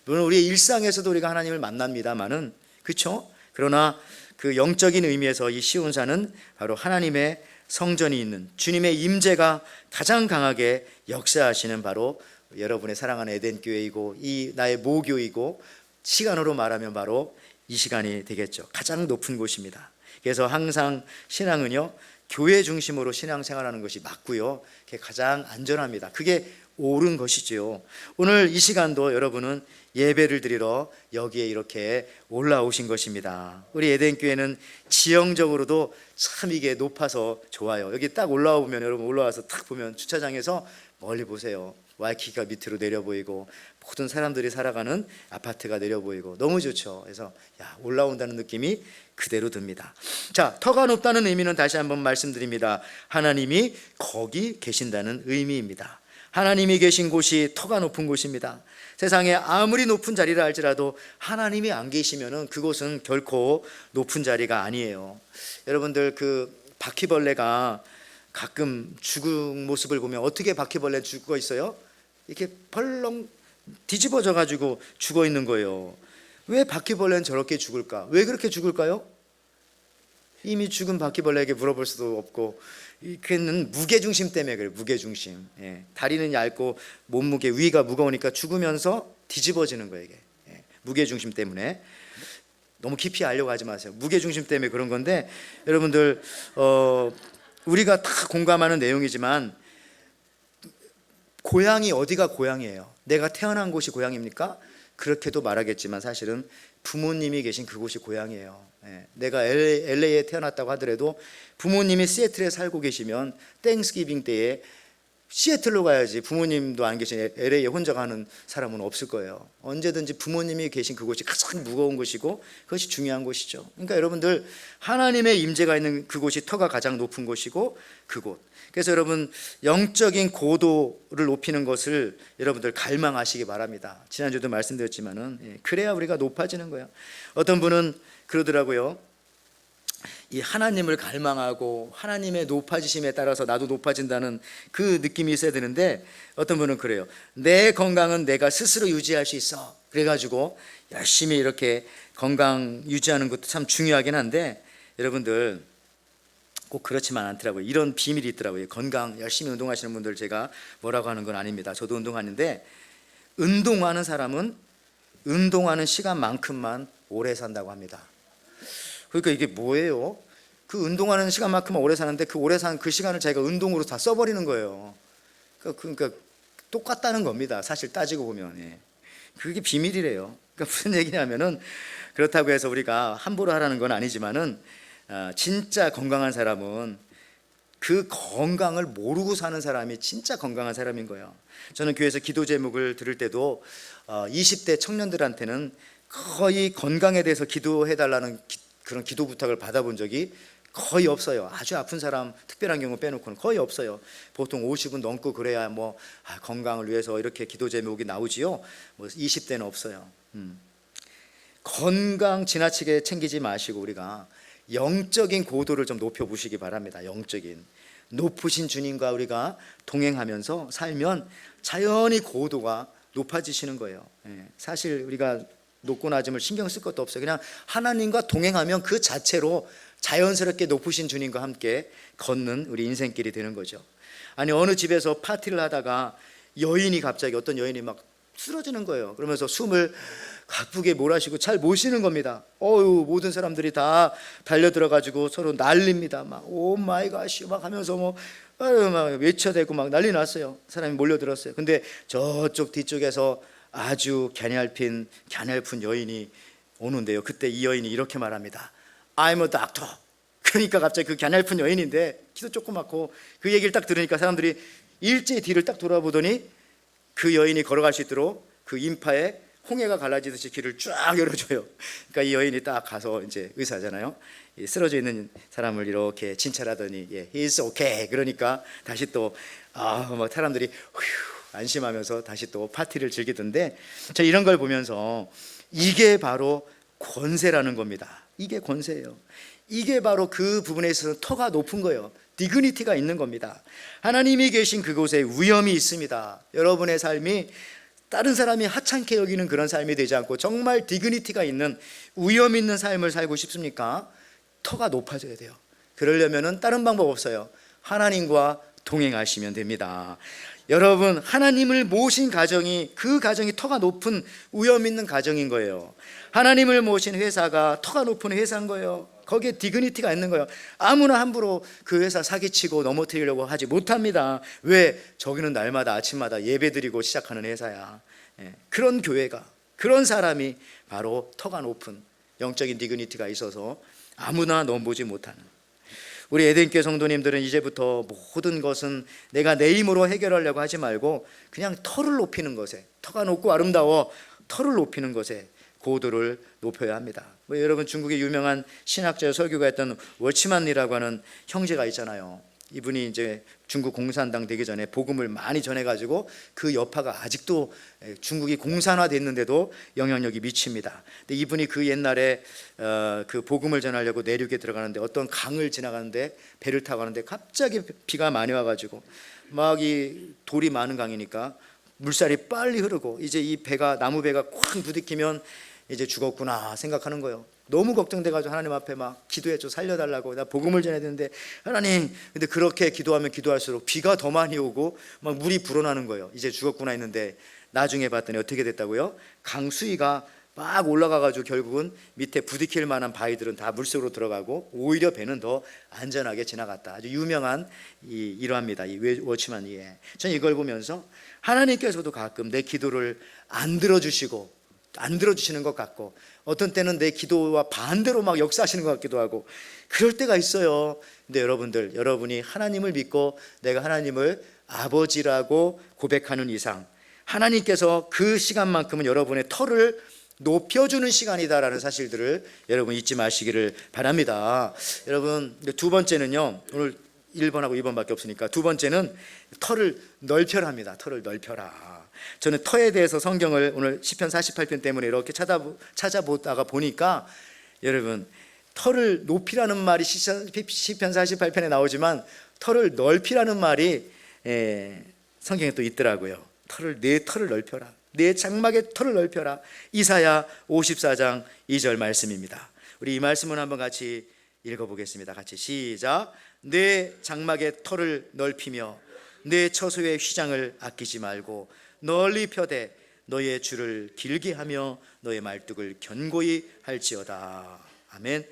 물론 우리의 일상에서도 우리가 하나님을 만납니다만은, 그렇죠? 그러나 그 영적인 의미에서 이 시온산은 바로 하나님의 성전이 있는, 주님의 임재가 가장 강하게 역사하시는 바로 여러분의 사랑하는 에덴 교회이고, 이 나의 모교이고, 시간으로 말하면 바로 이 시간이 되겠죠. 가장 높은 곳입니다. 그래서 항상 신앙은요, 교회 중심으로 신앙생활하는 것이 맞고요, 그게 가장 안전합니다. 그게 옳은 것이지요. 오늘 이 시간도 여러분은 예배를 드리러 여기에 이렇게 올라오신 것입니다. 우리 에덴 교회는 지형적으로도 참 이게 높아서 좋아요. 여기 딱 올라와 보면, 여러분 올라와서 딱 보면 주차장에서 멀리 보세요. 와이키키가 밑으로 내려 보이고, 모든 사람들이 살아가는 아파트가 내려 보이고, 너무 좋죠. 그래서 올라온다는 느낌이 그대로 듭니다. 자, 터가 높다는 의미는 다시 한번 말씀드립니다. 하나님이 거기 계신다는 의미입니다. 하나님이 계신 곳이 터가 높은 곳입니다. 세상에 아무리 높은 자리라 할지라도 하나님이 안 계시면은 그곳은 결코 높은 자리가 아니에요. 여러분들, 그 바퀴벌레가 가끔 죽은 모습을 보면 어떻게 바퀴벌레 죽어 있어요? 이렇게 벌렁 뒤집어져 가지고 죽어 있는 거예요. 왜 바퀴벌레는 저렇게 죽을까? 왜 그렇게 죽을까요? 이미 죽은 바퀴벌레에게 물어볼 수도 없고, 그는 무게중심 때문에 그래요. 무게중심. 다리는 얇고 몸무게 위가 무거우니까 죽으면서 뒤집어지는 거예요. 이게 무게중심 때문에. 너무 깊이 알려고 하지 마세요. 무게중심 때문에 그런 건데, 여러분들 우리가 다 공감하는 내용이지만, 고향이 어디가 고향이에요? 내가 태어난 곳이 고향입니까? 그렇게도 말하겠지만 사실은 부모님이 계신 그곳이 고향이에요. 내가 LA에 태어났다고 하더라도 부모님이 시애틀에 살고 계시면 땡스기빙 때에 시애틀로 가야지, 부모님도 안 계신 LA에 혼자 가는 사람은 없을 거예요. 언제든지 부모님이 계신 그곳이 가장 무거운 곳이고, 그것이 중요한 곳이죠. 그러니까 여러분들, 하나님의 임재가 있는 그곳이 터가 가장 높은 곳이고, 그곳. 그래서 여러분, 영적인 고도를 높이는 것을 여러분들 갈망하시기 바랍니다. 지난주도 말씀드렸지만은, 그래야 우리가 높아지는 거예요. 어떤 분은 그러더라고요. 이 하나님을 갈망하고 하나님의 높아지심에 따라서 나도 높아진다는 그 느낌이 있어야 되는데, 어떤 분은 그래요. 내 건강은 내가 스스로 유지할 수 있어. 그래가지고 열심히 이렇게 건강 유지하는 것도 참 중요하긴 한데, 여러분들 꼭 그렇지만 않더라고요. 이런 비밀이 있더라고요. 건강 열심히 운동하시는 분들 제가 뭐라고 하는 건 아닙니다. 저도 운동하는데, 운동하는 사람은 운동하는 시간만큼만 오래 산다고 합니다. 그러니까 이게 뭐예요? 그 운동하는 시간만큼만 오래 사는데, 그 오래 산 그 시간을 자기가 운동으로 다 써버리는 거예요. 그러니까 똑같다는 겁니다. 사실 따지고 보면. 그게 비밀이래요. 그러니까 무슨 얘기냐면은, 그렇다고 해서 우리가 함부로 하라는 건 아니지만은, 진짜 건강한 사람은 그 건강을 모르고 사는 사람이 진짜 건강한 사람인 거예요. 저는 교회에서 기도 제목을 들을 때도 20대 청년들한테는 거의 건강에 대해서 기도해달라는 그런 기도 부탁을 받아본 적이 거의 없어요. 아주 아픈 사람, 특별한 경우 빼놓고는 거의 없어요. 보통 50은 넘고 그래야 건강을 위해서 이렇게 기도 제목이 나오지요. 20대는 없어요. 건강 지나치게 챙기지 마시고 우리가 영적인 고도를 좀 높여보시기 바랍니다. 영적인 높으신 주님과 우리가 동행하면서 살면 자연히 고도가 높아지시는 거예요. 사실 우리가 높고 낮음을 신경 쓸 것도 없어요. 그냥 하나님과 동행하면 그 자체로 자연스럽게 높으신 주님과 함께 걷는 우리 인생길이 되는 거죠. 아니, 어느 집에서 파티를 하다가 여인이 갑자기, 어떤 여인이 막 쓰러지는 거예요. 그러면서 숨을 가쁘게 몰아쉬고 잘 못 쉬는 겁니다. 모든 사람들이 다 달려들어가지고 서로 난립니다. 막 오 마이 갓 막 하면서 막 외쳐대고 막 난리 났어요. 사람이 몰려들었어요. 근데 저쪽 뒤쪽에서 아주 가냘픈 여인이 오는데요. 그때 이 여인이 이렇게 말합니다. I'm a doctor. 그러니까 갑자기 그 가냘픈 여인인데 키도 조그맣고, 그 얘기를 딱 들으니까 사람들이 일제히 뒤를 딱 돌아보더니 그 여인이 걸어갈 수 있도록 그 인파에 홍해가 갈라지듯이 길을 쫙 열어줘요. 그러니까 이 여인이 딱 가서, 이제 의사잖아요. 쓰러져 있는 사람을 이렇게 진찰하더니 He's okay. 그러니까 다시 또 막 사람들이 휴 안심하면서 다시 또 파티를 즐기던데, 저 이런 걸 보면서 이게 바로 권세라는 겁니다. 이게 권세예요. 이게 바로 그 부분에 있어서 터가 높은 거예요. 디그니티가 있는 겁니다. 하나님이 계신 그곳에 위엄이 있습니다. 여러분의 삶이 다른 사람이 하찮게 여기는 그런 삶이 되지 않고 정말 디그니티가 있는 위엄 있는 삶을 살고 싶습니까? 터가 높아져야 돼요. 그러려면 다른 방법 없어요. 하나님과 동행하시면 됩니다. 여러분, 하나님을 모신 가정이, 그 가정이 터가 높은 위엄 있는 가정인 거예요. 하나님을 모신 회사가 터가 높은 회사인 거예요. 거기에 디그니티가 있는 거예요. 아무나 함부로 그 회사 사기치고 넘어뜨리려고 하지 못합니다. 왜? 저기는 날마다 아침마다 예배드리고 시작하는 회사야. 그런 교회가, 그런 사람이 바로 터가 높은 영적인 디그니티가 있어서 아무나 넘보지 못하는, 우리 에덴교회 성도님들은 이제부터 모든 것은 내가 내 힘으로 해결하려고 하지 말고 그냥 터를 높이는 것에, 터가 높고 아름다워 터를 높이는 것에 고도를 높여야 합니다. 여러분, 중국의 유명한 신학자 설교가였던 워치만이라고 하는 형제가 있잖아요. 이분이 이제 중국 공산당 되기 전에 복음을 많이 전해가지고 그 여파가 아직도 중국이 공산화됐는데도 영향력이 미칩니다. 근데 이분이 그 옛날에 그 복음을 전하려고 내륙에 들어가는데 어떤 강을 지나가는데 배를 타고 가는데 갑자기 비가 많이 와가지고 막 이 돌이 많은 강이니까 물살이 빨리 흐르고 이제 이 배가, 나무 배가 쾅 부딪히면 이제 죽었구나 생각하는 거예요. 너무 걱정돼가지고 하나님 앞에 막 기도해줘, 살려달라고, 나 복음을 전해야 되는데 하나님. 근데 그렇게 기도하면 기도할수록 비가 더 많이 오고 막 물이 불어나는 거예요. 이제 죽었구나 했는데 나중에 봤더니 어떻게 됐다고요? 강 수위가 막 올라가가지고 결국은 밑에 부딪힐 만한 바위들은 다 물속으로 들어가고 오히려 배는 더 안전하게 지나갔다. 아주 유명한 일화입니다. 이 워치만이. 저는 이걸 보면서 하나님께서도 가끔 내 기도를 안 들어주시는 것 같고 어떤 때는 내 기도와 반대로 막 역사하시는 것 같기도 하고 그럴 때가 있어요. 근데 여러분이 하나님을 믿고 내가 하나님을 아버지라고 고백하는 이상 하나님께서 그 시간만큼은 여러분의 터를 높여주는 시간이다라는 사실들을 여러분 잊지 마시기를 바랍니다. 여러분, 두 번째는요, 오늘 1번하고 2번밖에 없으니까 두 번째는 터를 넓혀라 합니다. 터를 넓혀라. 저는 터에 대해서 성경을 오늘 시편 48편 때문에 이렇게 찾아보다가 보니까 여러분, 터를 높이라는 말이 시편 48편에 나오지만 터를 넓히라는 말이 성경에 또 있더라고요. 내 터를 넓혀라. 내 장막의 터를 넓혀라. 이사야 54장 2절 말씀입니다. 우리 이 말씀을 한번 같이 읽어보겠습니다. 같이 시작. 내 장막의 터를 넓히며 내 처소의 휘장을 아끼지 말고 널리 펴되 너의 줄을 길게 하며 너의 말뚝을 견고히 할지어다. 아멘.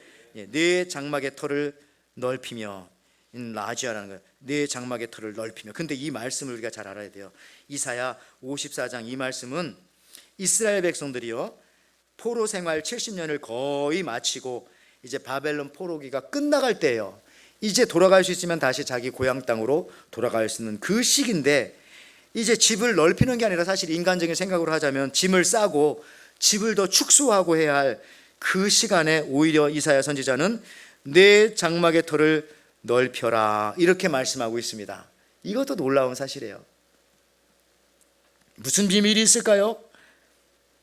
내 장막의 터를 넓히며, 라지아라는 거예요. 내 장막의 터를 넓히며. 근데 이 말씀을 우리가 잘 알아야 돼요. 이사야 54장 이 말씀은 이스라엘 백성들이요, 포로 생활 70년을 거의 마치고 이제 바벨론 포로기가 끝나갈 때예요. 이제 돌아갈 수 있으면 다시 자기 고향 땅으로 돌아갈 수 있는 그 시기인데, 이제 집을 넓히는 게 아니라 사실 인간적인 생각으로 하자면 짐을 싸고 집을 더 축소하고 해야 할 그 시간에 오히려 이사야 선지자는 내 장막의 터를 넓혀라 이렇게 말씀하고 있습니다. 이것도 놀라운 사실이에요. 무슨 비밀이 있을까요?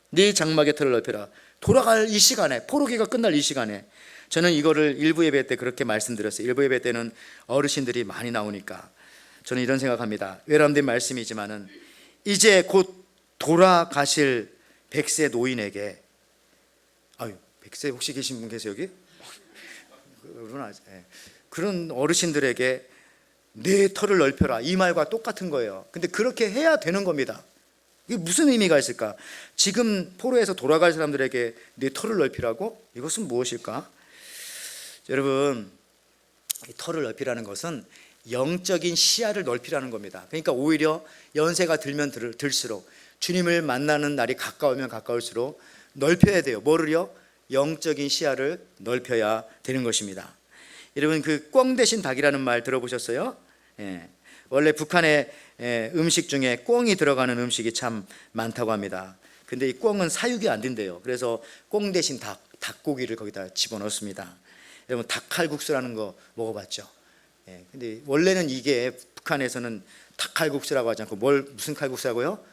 내 장막의 터를 넓혀라. 돌아갈 이 시간에, 포로기가 끝날 이 시간에. 저는 이거를 일부 예배 때 그렇게 말씀드렸어요. 일부 예배 때는 어르신들이 많이 나오니까 저는 이런 생각합니다. 외람된 말씀이지만은 이제 곧 돌아가실 100세 노인에게, 100세 혹시 계신 분 계세요 여기? 그런 어르신들에게 내 터를 넓혀라 이 말과 똑같은 거예요. 근데 그렇게 해야 되는 겁니다. 이게 무슨 의미가 있을까? 지금 포로에서 돌아갈 사람들에게 내 터를 넓히라고? 이것은 무엇일까? 여러분, 이 터를 넓히라는 것은 영적인 시야를 넓히라는 겁니다. 그러니까 오히려 연세가 들면 들수록 주님을 만나는 날이 가까우면 가까울수록 넓혀야 돼요. 뭐를요? 영적인 시야를 넓혀야 되는 것입니다. 여러분, 그 꿩 대신 닭이라는 말 들어보셨어요? 원래 북한의 음식 중에 꿩이 들어가는 음식이 참 많다고 합니다. 근데 이 꿩은 사육이 안 된대요. 그래서 꿩 대신 닭고기를 거기다 집어넣습니다. 여러분, 닭칼국수라는 거 먹어봤죠? 근데 원래는 이게 북한에서는 닭칼국수라고 하지 않고 무슨 칼국수라고요?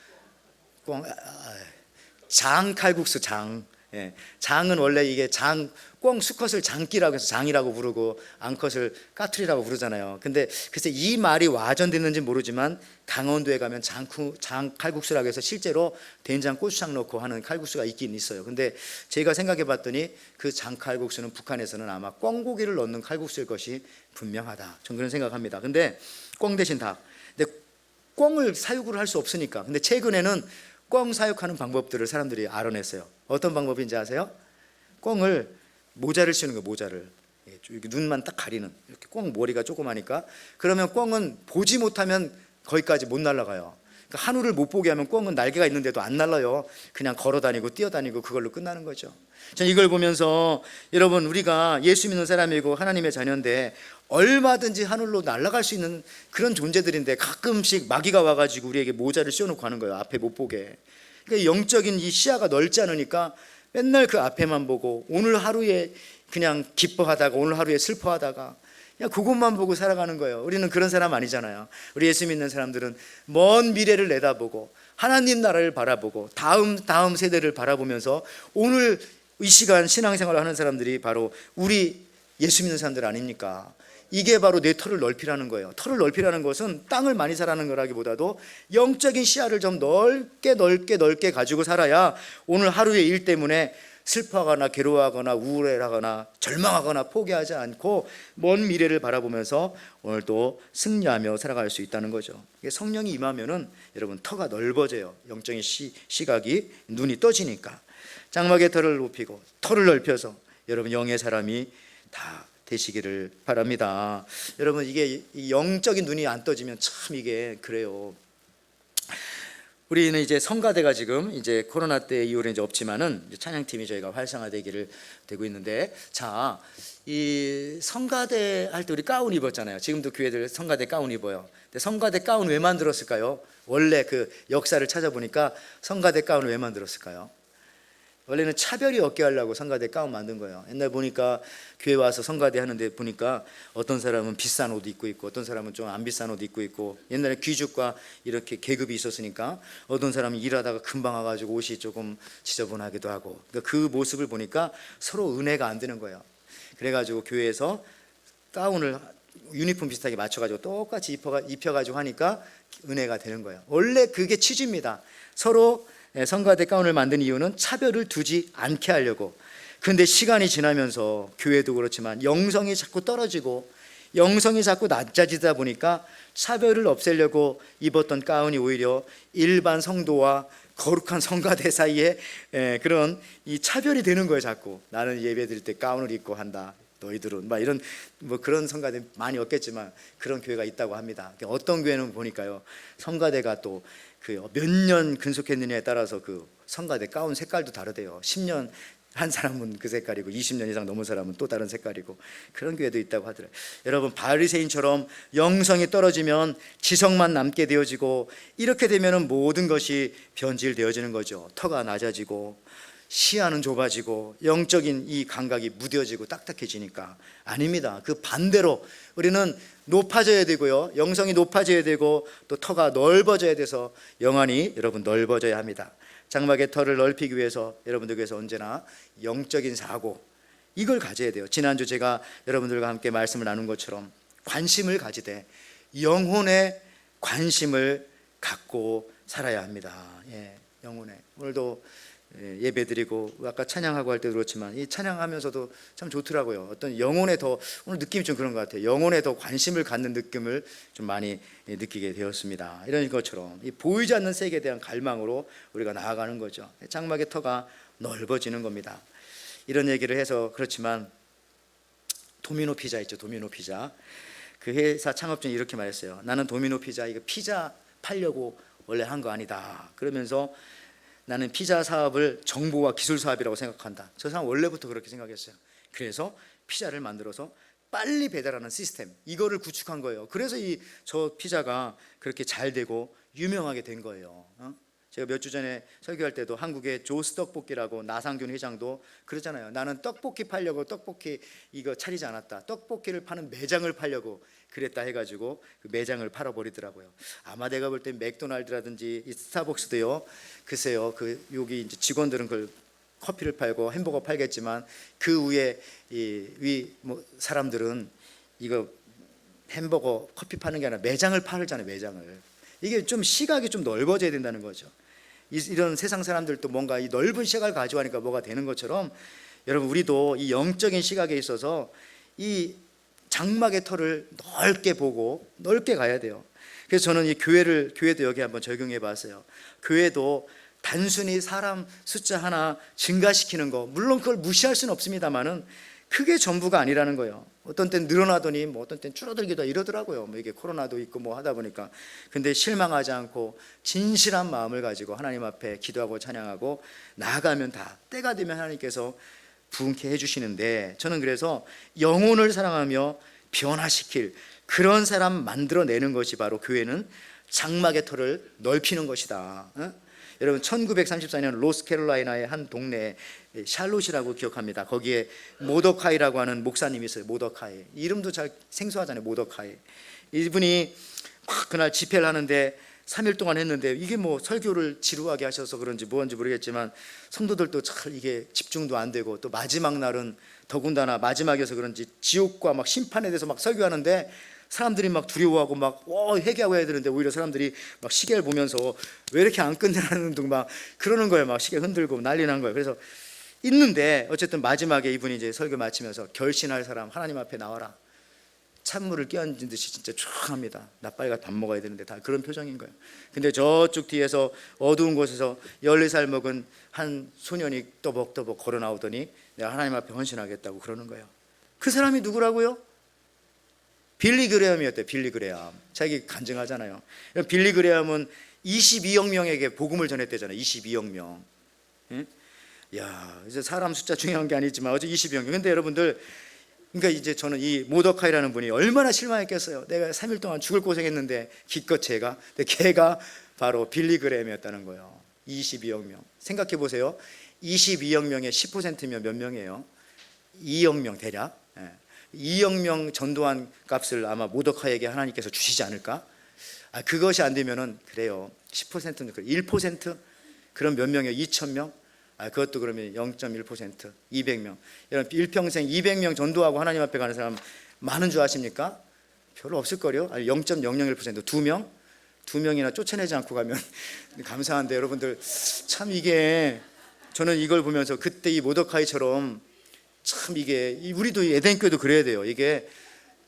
장칼국수. 장. 예, 장은 원래 이게 꽁 수컷을 장기라고 해서 장이라고 부르고 암컷을 까투리라고 부르잖아요. 근데 글쎄 이 말이 와전됐는지 모르지만 강원도에 가면 장칼국수라고 해서 실제로 된장 고추장 넣고 하는 칼국수가 있긴 있어요. 근데 제가 생각해 봤더니 그 장칼국수는 북한에서는 아마 꿩고기를 넣는 칼국수일 것이 분명하다. 전 그런 생각합니다. 근데 꿩 대신 닭. 근데 꿩을 사육을 할 수 없으니까. 근데 최근에는 꿩 사육하는 방법들을 사람들이 알아냈어요. 어떤 방법인지 아세요? 꿩을 모자를 씌우는 거예요. 모자를 이렇게 눈만 딱 가리는, 이렇게 꿩 머리가 조그마니까. 그러면 꿩은 보지 못하면 거기까지 못 날아가요. 그러니까 하늘을 못 보게 하면 꿩은 날개가 있는데도 안 날아요. 그냥 걸어다니고 뛰어다니고 그걸로 끝나는 거죠. 저는 이걸 보면서 여러분, 우리가 예수 믿는 사람이고 하나님의 자녀인데 얼마든지 하늘로 날아갈 수 있는 그런 존재들인데 가끔씩 마귀가 와가지고 우리에게 모자를 씌워놓고 하는 거예요. 앞에 못 보게. 그러니까 영적인 이 시야가 넓지 않으니까 맨날 그 앞에만 보고 오늘 하루에 그냥 기뻐하다가 오늘 하루에 슬퍼하다가 그냥 그것만 보고 살아가는 거예요. 우리는 그런 사람 아니잖아요. 우리 예수 믿는 사람들은 먼 미래를 내다보고 하나님 나라를 바라보고 다음 세대를 바라보면서 오늘 이 시간 신앙생활을 하는 사람들이 바로 우리 예수 믿는 사람들 아닙니까? 이게 바로 내 터를 넓히라는 거예요. 터를 넓히라는 것은 땅을 많이 사라는 거라기보다도 영적인 시야를 좀 넓게 가지고 살아야 오늘 하루의 일 때문에 슬퍼하거나 괴로워하거나 우울해하거나 절망하거나 포기하지 않고 먼 미래를 바라보면서 오늘도 승리하며 살아갈 수 있다는 거죠. 성령이 임하면은 여러분 터가 넓어져요. 영적인 시각이 눈이 떠지니까. 장막의 터를 높이고 터를 넓혀서 여러분 영의 사람이 다 되시기를 바랍니다. 여러분, 이게 영적인 눈이 안 떠지면 참 이게 그래요. 우리는 이제 성가대가 지금 이제 코로나 때 이후로 이제 없지만은 찬양팀이 저희가 활성화되기를 되고 있는데, 자, 이 성가대 할 때 우리 가운 입었잖아요. 지금도 교회들 성가대 가운 입어요. 근데 성가대 가운 왜 만들었을까요? 원래 그 역사를 찾아보니까 성가대 가운을 왜 만들었을까요? 원래는 차별이 없게 하려고 성가대 가운 만든 거예요. 옛날 보니까 교회 와서 성가대 하는데 보니까 어떤 사람은 비싼 옷 입고 있고 어떤 사람은 좀 안 비싼 옷 입고 있고, 옛날에 귀족과 이렇게 계급이 있었으니까 어떤 사람은 일하다가 금방 와가지고 옷이 조금 지저분하기도 하고, 그러니까 그 모습을 보니까 서로 은혜가 안 되는 거예요. 그래가지고 교회에서 가운을 유니폼 비슷하게 맞춰가지고 똑같이 입혀가지고 하니까 은혜가 되는 거예요. 원래 그게 취지입니다. 서로 성가대 가운을 만든 이유는 차별을 두지 않게 하려고. 그런데 시간이 지나면서 교회도 그렇지만 영성이 자꾸 떨어지고 영성이 자꾸 낮아지다 보니까 차별을 없애려고 입었던 가운이 오히려 일반 성도와 거룩한 성가대 사이에 그런 이 차별이 되는 거예요. 자꾸 나는 예배 드릴 때 가운을 입고 한다, 너희들은 막 이런 뭐 그런 성가대 많이 없겠지만 그런 교회가 있다고 합니다. 어떤 교회는 보니까요, 성가대가 또 그 몇 년 근속했느냐에 따라서 그 성가대 가운 색깔도 다르대요. 10년 한 사람은 그 색깔이고 20년 이상 넘은 사람은 또 다른 색깔이고, 그런 교회도 있다고 하더라고요. 여러분, 바리새인처럼 영성이 떨어지면 지성만 남게 되어지고, 이렇게 되면 모든 것이 변질되어지는 거죠. 터가 낮아지고 시야는 좁아지고 영적인 이 감각이 무뎌지고 딱딱해지니까. 아닙니다. 그 반대로 우리는 높아져야 되고요, 영성이 높아져야 되고 또 터가 넓어져야 돼서 영안이 여러분 넓어져야 합니다. 장막의 터를 넓히기 위해서 여러분들께서 언제나 영적인 사고, 이걸 가져야 돼요. 지난주 제가 여러분들과 함께 말씀을 나눈 것처럼 관심을 가지되 영혼에 관심을 갖고 살아야 합니다. 영혼에. 오늘도 예배드리고 아까 찬양하고 할 때도 그렇지만 이 찬양하면서도 참 좋더라고요. 어떤 영혼에 더, 오늘 느낌이 좀 그런 것 같아요. 영혼에 더 관심을 갖는 느낌을 좀 많이 느끼게 되었습니다. 이런 것처럼 이 보이지 않는 세계에 대한 갈망으로 우리가 나아가는 거죠. 장막의 터가 넓어지는 겁니다. 이런 얘기를 해서 그렇지만 도미노 피자 있죠. 도미노 피자. 그 회사 창업주는 이렇게 말했어요. 나는 도미노 피자, 이거 피자 팔려고 원래 한 거 아니다. 그러면서 나는 피자 사업을 정보와 기술 사업이라고 생각한다. 저 사람 원래부터 그렇게 생각했어요. 그래서 피자를 만들어서 빨리 배달하는 시스템, 이거를 구축한 거예요. 그래서 저 피자가 그렇게 잘 되고 유명하게 된 거예요. 제가 몇 주 전에 설교할 때도 한국의 조스 떡볶이라고 나상균 회장도 그러잖아요. 나는 떡볶이 팔려고 떡볶이 이거 차리지 않았다. 떡볶이를 파는 매장을 팔려고 그랬다 해가지고 그 매장을 팔아버리더라고요. 아마 내가 볼 때 맥도날드라든지 이 스타벅스도요. 글쎄요, 그 여기 이제 직원들은 그걸 커피를 팔고 햄버거 팔겠지만 그 위에 위 뭐 사람들은 이거 햄버거 커피 파는 게 아니라 매장을 팔잖아요. 매장을. 이게 좀 시각이 좀 넓어져야 된다는 거죠. 이런 세상 사람들도 뭔가 이 넓은 시각을 가져가니까 뭐가 되는 것처럼 여러분 우리도 이 영적인 시각에 있어서 이 장막의 털을 넓게 보고 넓게 가야 돼요. 그래서 저는 이 교회도 여기 한번 적용해 봤어요. 교회도 단순히 사람 숫자 하나 증가시키는 거, 물론 그걸 무시할 수는 없습니다만은 그게 전부가 아니라는 거예요. 어떤 땐 늘어나더니 뭐 어떤 땐 줄어들기도 이러더라고요. 뭐 이게 코로나도 있고 뭐 하다 보니까. 근데 실망하지 않고 진실한 마음을 가지고 하나님 앞에 기도하고 찬양하고 나아가면 다 때가 되면 하나님께서 부흥케 해주시는데, 저는 그래서 영혼을 사랑하며 변화시킬 그런 사람 만들어내는 것이 바로 교회는 장막의 털을 넓히는 것이다. 여러분 1934년 로스캐롤라이나의 한 동네에 샬롯이라고 기억합니다. 거기에 모더카이라고 하는 목사님이 있어요. 모더카이, 이름도 잘 생소하잖아요. 모더카이. 이분이 막 그날 집회를 하는데 3일 동안 했는데 이게 뭐 설교를 지루하게 하셔서 그런지 뭔지 모르겠지만 성도들도 잘 이게 집중도 안 되고, 또 마지막 날은 더군다나 마지막이어서 그런지 지옥과 막 심판에 대해서 막 설교하는데 사람들이 막 두려워하고 막 회개하고 해야 되는데 오히려 사람들이 막 시계를 보면서 왜 이렇게 안 끝나는 둥 막 그러는 거예요. 막 시계 흔들고 난리 난 거예요. 그래서 있는데 어쨌든 마지막에 이분이 이제 설교 마치면서 결신할 사람 하나님 앞에 나와라. 찬물을 끼얹은 듯이 진짜 쫙 합니다. 나 빨리 가 밥 먹어야 되는데 다 그런 표정인 거예요. 근데 저쪽 뒤에서 어두운 곳에서 14살 먹은 한 소년이 또벅또벅 걸어 나오더니 내가 하나님 앞에 헌신하겠다고 그러는 거예요. 그 사람이 누구라고요? 빌리 그레엄이었대요. 빌리 그레엄. 자기 간증하잖아요. 빌리 그레엄은 22억 명에게 복음을 전했대잖아요. 22억 명. 야, 이제 사람 숫자 중요한 게 아니지만 어제 22억 명. 근데 여러분들, 그러니까 이제 저는 이 모더카이라는 분이 얼마나 실망했겠어요. 내가 3일 동안 죽을 고생했는데 기껏 걔가 바로 빌리 그레엄이었다는 거예요. 22억 명. 생각해 보세요. 22억 명의 10%면 몇 명이에요? 2억 명 대략. 2억 명 전도한 값을 아마 모더카이에게 하나님께서 주시지 않을까? 그것이 안 되면은 그래요. 10%는 1% 그럼 몇 명이에요? 2,000명? 그것도 그러면 0.1% 200명. 여러분 일평생 200명 전도하고 하나님 앞에 가는 사람 많은 줄 아십니까? 별로 없을걸요? 0.001% 2명? 2명이나 쫓아내지 않고 가면 감사한데, 여러분들 참 이게 저는 이걸 보면서 그때 이 모더카이처럼 참 이게 우리도 에덴교회도 그래야 돼요. 이게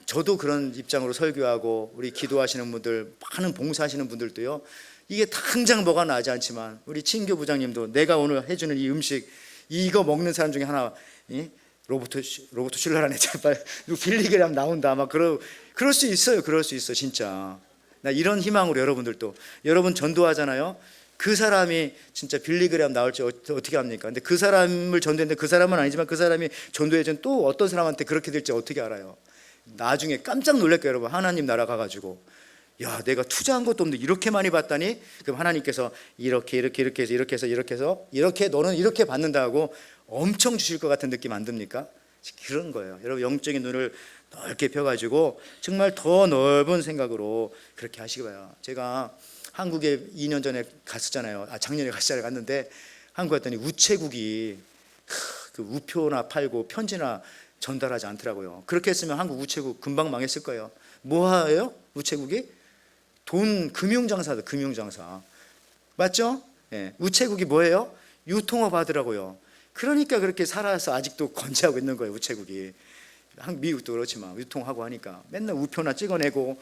저도 그런 입장으로 설교하고 우리 기도하시는 분들, 많은 봉사하시는 분들도요, 이게 당장 뭐가 나지 않지만 우리 친교 부장님도 내가 오늘 해주는 이 음식 이거 먹는 사람 중에 하나 로버트 슐러라네 제발 빌리그램 나온다 막 그럴 수 있어요. 그럴 수 있어 진짜. 나 이런 희망으로 여러분들도, 여러분 전도하잖아요. 그 사람이 진짜 빌리그램 나올지 어떻게 합니까? 근데 그 사람을 전도했는데 그 사람은 아니지만 그 사람이 전도해준 또 어떤 사람한테 그렇게 될지 어떻게 알아요? 나중에 깜짝 놀랄 거예요. 여러분 하나님 나라 가가지고 야 내가 투자한 것도 없는데 이렇게 많이 받다니? 그럼 하나님께서 이렇게 해서 이렇게 너는 이렇게 받는다고 엄청 주실 것 같은 느낌 안 듭니까? 그런 거예요. 여러분 영적인 눈을 넓게 펴가지고 정말 더 넓은 생각으로 그렇게 하시기 바라요. 제가 한국에 2년 전에 갔었잖아요. 작년에 갔는데 한국 갔더니 우체국이 그 우표나 팔고 편지나 전달하지 않더라고요. 그렇게 했으면 한국 우체국 금방 망했을 거예요. 뭐 해요? 우체국이? 금융장사다. 금융장사 맞죠? 네. 우체국이 뭐예요? 유통업 하더라고요. 그러니까 그렇게 살아서 아직도 건재하고 있는 거예요. 우체국이. 미국도 그렇지만 유통하고 하니까 맨날 우표나 찍어내고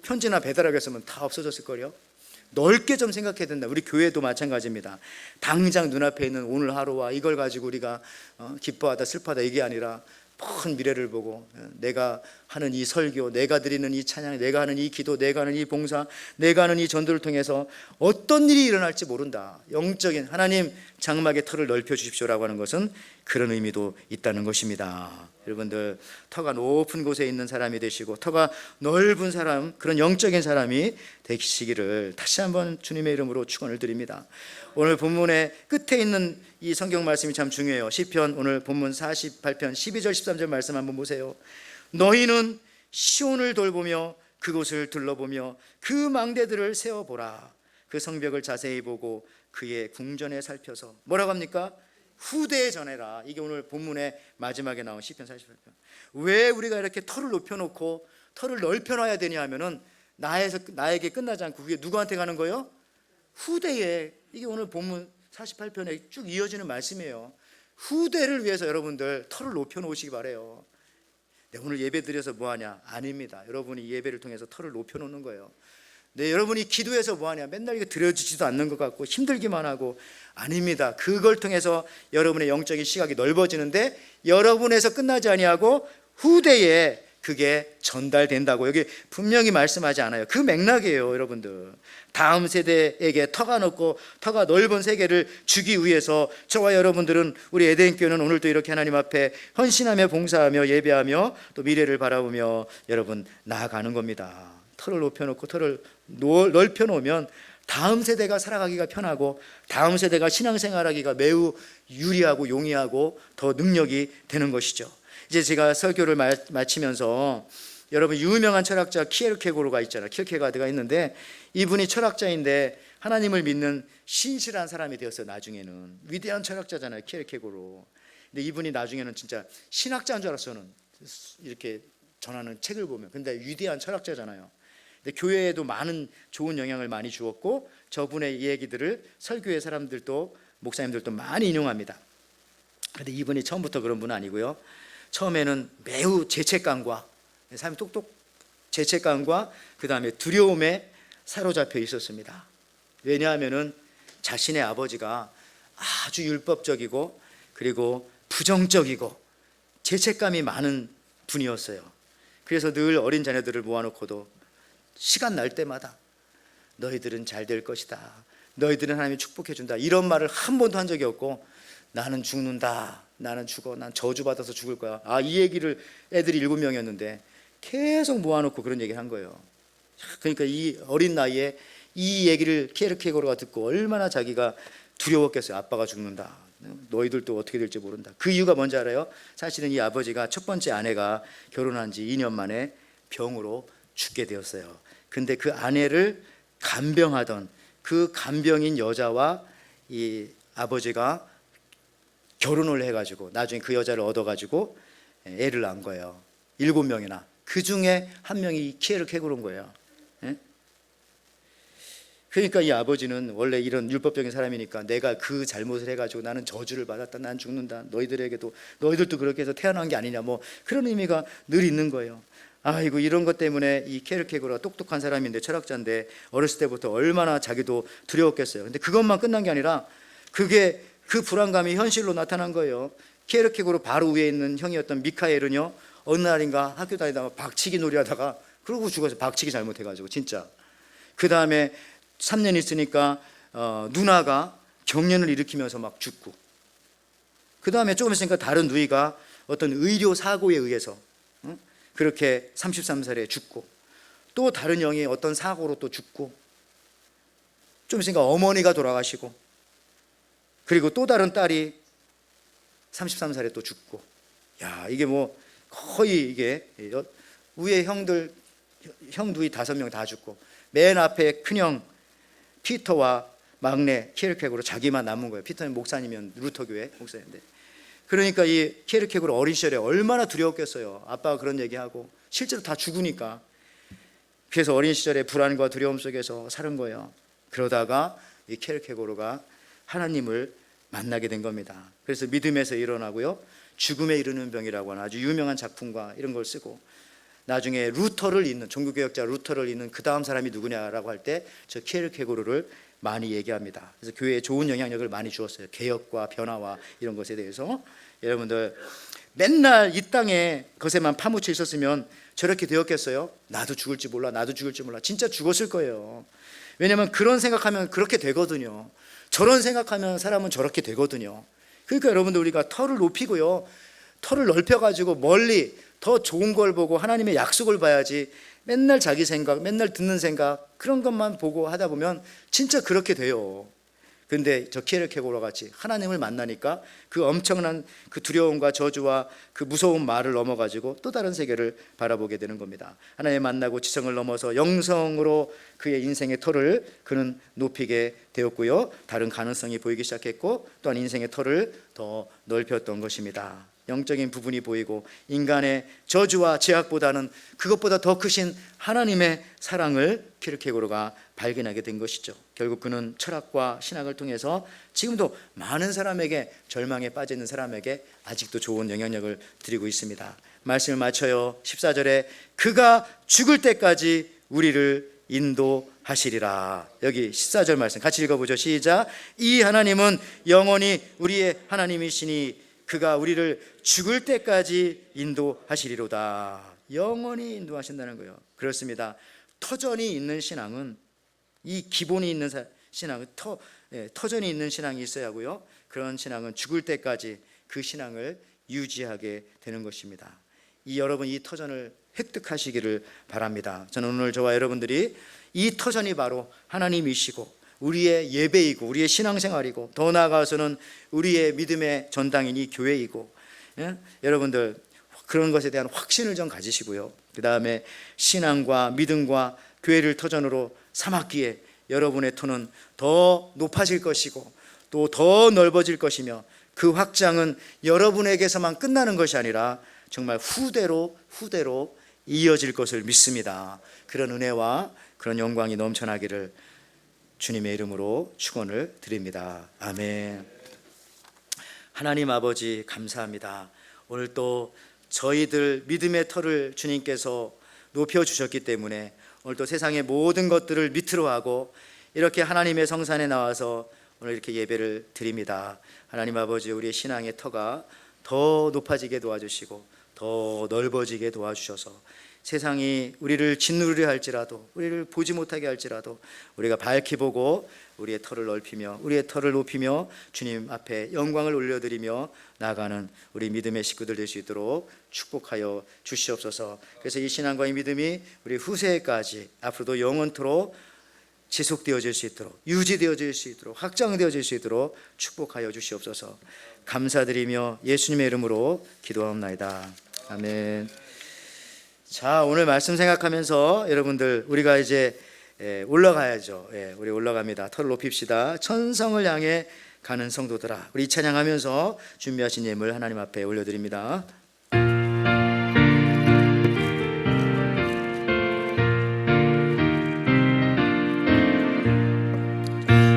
편지나 배달하고 했으면 다 없어졌을 거예요. 넓게 좀 생각해야 된다. 우리 교회도 마찬가지입니다. 당장 눈앞에 있는 오늘 하루와 이걸 가지고 우리가 기뻐하다 슬퍼하다 이게 아니라 먼 미래를 보고 내가 하는 이 설교, 내가 드리는 이 찬양, 내가 하는 이 기도, 내가 하는 이 봉사, 내가 하는 이 전도를 통해서 어떤 일이 일어날지 모른다. 영적인 하나님 장막의 털을 넓혀 주십시오라고 하는 것은 그런 의미도 있다는 것입니다. 여러분들 터가 높은 곳에 있는 사람이 되시고 터가 넓은 사람, 그런 영적인 사람이 되시기를 다시 한번 주님의 이름으로 축원을 드립니다. 오늘 본문의 끝에 있는 이 성경 말씀이 참 중요해요. 시편 오늘 본문 48편 12절 13절 말씀 한번 보세요. 너희는 시온을 돌보며 그곳을 둘러보며 그 망대들을 세어보라. 그 성벽을 자세히 보고 그의 궁전에 살펴서 뭐라고 합니까? 후대에 전해라. 이게 오늘 본문의 마지막에 나온 시편 48편. 왜 우리가 이렇게 터를 높여놓고 터를 넓혀놔야 되냐 하면은 나에게 끝나지 않고 그게 누구한테 가는 거예요? 후대에. 이게 오늘 본문 48편에 쭉 이어지는 말씀이에요. 후대를 위해서 여러분들 터를 높여놓으시기 바래요. 네, 오늘 예배 드려서 뭐하냐? 아닙니다. 여러분이 예배를 통해서 터를 높여놓는 거예요. 네, 여러분이 기도해서 뭐하냐? 맨날 이거 드려지지도 않는 것 같고 힘들기만 하고 아닙니다. 그걸 통해서 여러분의 영적인 시각이 넓어지는데 여러분에서 끝나지 아니하고 후대에 그게 전달된다고 여기 분명히 말씀하지 않아요. 그 맥락이에요, 여러분들. 다음 세대에게 터가 높고 터가 넓은 세계를 주기 위해서 저와 여러분들은 우리 에덴교회는 오늘도 이렇게 하나님 앞에 헌신하며 봉사하며 예배하며 또 미래를 바라보며 여러분 나아가는 겁니다. 터를 높여놓고 터를 넓혀놓으면 다음 세대가 살아가기가 편하고 다음 세대가 신앙생활하기가 매우 유리하고 용이하고 더 능력이 되는 것이죠. 이제 제가 설교를 마치면서 여러분 유명한 철학자 키에르케고르가 있잖아요. 키에르케가드가 있는데 이분이 철학자인데 하나님을 믿는 신실한 사람이 되었어요. 나중에는 위대한 철학자잖아요. 키에르케고르. 근데 이분이 나중에는 진짜 신학자인 줄 알았어요. 저는 이렇게 전하는 책을 보면. 근데 위대한 철학자잖아요. 근데 교회에도 많은 좋은 영향을 많이 주었고 저분의 얘기들을 설교회 사람들도 목사님들도 많이 인용합니다. 근데 이분이 처음부터 그런 분은 아니고요. 처음에는 매우 죄책감과 삶이 죄책감과 그 다음에 두려움에 사로잡혀 있었습니다. 왜냐하면은 자신의 아버지가 아주 율법적이고 그리고 부정적이고 죄책감이 많은 분이었어요. 그래서 늘 어린 자녀들을 모아놓고도 시간 날 때마다 너희들은 잘 될 것이다, 너희들은 하나님이 축복해 준다, 이런 말을 한 번도 한 적이 없고 나는 죽는다, 나는 죽어, 난 저주받아서 죽을 거야. 이 얘기를 애들이 7명이었는데 계속 모아놓고 그런 얘기를 한 거예요. 그러니까 이 어린 나이에 이 얘기를 키에르케고르가 듣고 얼마나 자기가 두려웠겠어요. 아빠가 죽는다, 너희들도 어떻게 될지 모른다. 그 이유가 뭔지 알아요? 사실은 이 아버지가 첫 번째 아내가 결혼한 지 2년 만에 병으로 죽게 되었어요. 근데 그 아내를 간병하던 그 간병인 여자와 이 아버지가 결혼을 해가지고 나중에 그 여자를 얻어가지고 애를 낳은 거예요. 7명이나. 그 중에 한 명이 키에르케고르인 거예요. 그러니까 이 아버지는 원래 이런 율법적인 사람이니까 내가 그 잘못을 해가지고 나는 저주를 받았다, 난 죽는다, 너희들도 그렇게 해서 태어난 게 아니냐, 뭐 그런 의미가 늘 있는 거예요. 아이고, 이런 것 때문에 이 키에르케고르가 똑똑한 사람인데 철학자인데 어렸을 때부터 얼마나 자기도 두려웠겠어요. 근데 그것만 끝난 게 아니라 그게 그 불안감이 현실로 나타난 거예요. 키에르케고르 바로 위에 있는 형이었던 미카엘은요, 어느 날인가 학교 다니다가 박치기 놀이하다가 그러고 죽어서 박치기 잘못해가지고 진짜. 그 다음에 3년 있으니까 누나가 경련을 일으키면서 막 죽고, 그 다음에 조금 있으니까 다른 누이가 어떤 의료 사고에 의해서 그렇게 33살에 죽고, 또 다른 형이 어떤 사고로 또 죽고, 좀 있으니까 어머니가 돌아가시고, 그리고 또 다른 딸이 33살에 또 죽고. 야, 이게 뭐 거의 이게 위에 형 누이 5명 다 죽고, 맨 앞에 큰형 피터와 막내 키에르케고르 자기만 남은 거예요. 피터는 목사님이면 루터교회 목사인데. 그러니까 이 키에르케고르 어린 시절에 얼마나 두려웠겠어요. 아빠가 그런 얘기하고 실제로 다 죽으니까. 그래서 어린 시절에 불안과 두려움 속에서 사는 거예요. 그러다가 이 키에르케고르가 하나님을 만나게 된 겁니다. 그래서 믿음에서 일어나고요, 죽음에 이르는 병이라고 하는 아주 유명한 작품과 이런 걸 쓰고, 나중에 루터를 잇는, 종교개혁자 루터를 잇는 그 다음 사람이 누구냐라고 할 때 저 키에르케고르를 많이 얘기합니다. 그래서 교회에 좋은 영향력을 많이 주었어요. 개혁과 변화와 이런 것에 대해서. 여러분들 맨날 이 땅에 것에만 파묻혀 있었으면 저렇게 되었겠어요? 나도 죽을지 몰라, 나도 죽을지 몰라. 진짜 죽었을 거예요. 왜냐하면 그런 생각하면 그렇게 되거든요. 저런 생각하면 사람은 저렇게 되거든요. 그러니까 여러분들 우리가 터를 높이고요, 터를 넓혀가지고 멀리 더 좋은 걸 보고 하나님의 약속을 봐야지, 맨날 자기 생각, 맨날 듣는 생각 그런 것만 보고 하다 보면 진짜 그렇게 돼요. 근데 저 키에르케고르 같이 하나님을 만나니까 그 엄청난 그 두려움과 저주와 그 무서운 말을 넘어가지고 또 다른 세계를 바라보게 되는 겁니다. 하나님 만나고 지성을 넘어서 영성으로 그의 인생의 터를 그는 높이게 되었고요, 다른 가능성이 보이기 시작했고, 또한 인생의 터를 더 넓혔던 것입니다. 영적인 부분이 보이고 인간의 저주와 제약보다는 그것보다 더 크신 하나님의 사랑을 키르케고르가 발견하게 된 것이죠. 결국 그는 철학과 신학을 통해서 지금도 많은 사람에게, 절망에 빠져 있는 사람에게 아직도 좋은 영향력을 드리고 있습니다. 말씀을 마쳐요. 14절에 그가 죽을 때까지 우리를 인도하시리라. 여기 14절 말씀 같이 읽어보죠. 시작. 이 하나님은 영원히 우리의 하나님이시니 그가 우리를 죽을 때까지 인도하시리로다. 영원히 인도하신다는 거예요. 그렇습니다. 터전이 있는 신앙은, 이 기본이 있는 신앙은 터전이 있는 신앙이 있어야 하고요, 그런 신앙은 죽을 때까지 그 신앙을 유지하게 되는 것입니다. 여러분 이 터전을 획득하시기를 바랍니다. 저는 오늘 저와 여러분들이 이 터전이 바로 하나님이시고 우리의 예배이고 우리의 신앙생활이고, 더 나아가서는 우리의 믿음의 전당인 이 교회이고, 여러분들 그런 것에 대한 확신을 좀 가지시고요, 그 다음에 신앙과 믿음과 교회를 터전으로 삼았기에 여러분의 터는 더 높아질 것이고 또 더 넓어질 것이며, 그 확장은 여러분에게서만 끝나는 것이 아니라 정말 후대로 이어질 것을 믿습니다. 그런 은혜와 그런 영광이 넘쳐나기를 주님의 이름으로 축원을 드립니다. 아멘. 하나님 아버지 감사합니다. 오늘 또 저희들 믿음의 터를 주님께서 높여주셨기 때문에 오늘 또 세상의 모든 것들을 밑으로 하고 이렇게 하나님의 성산에 나와서 오늘 이렇게 예배를 드립니다. 하나님 아버지, 우리의 신앙의 터가 더 높아지게 도와주시고 더 넓어지게 도와주셔서 세상이 우리를 짓누르려 할지라도, 우리를 보지 못하게 할지라도 우리가 밝히 보고 우리의 터를 넓히며 우리의 터를 높이며 주님 앞에 영광을 올려드리며 나아가는 우리 믿음의 식구들 될 수 있도록 축복하여 주시옵소서. 그래서 이 신앙과 이 믿음이 우리 후세까지 앞으로도 영원토록 지속되어질 수 있도록, 유지되어질 수 있도록, 확장되어질 수 있도록 축복하여 주시옵소서. 감사드리며 예수님의 이름으로 기도하옵나이다. 아멘. 자, 오늘 말씀 생각하면서 여러분들 우리가 이제 올라가야죠. 우리 올라갑니다. 터를 높입시다. 천성을 향해 가는 성도들아. 우리 찬양하면서 준비하신 예물 하나님 앞에 올려드립니다.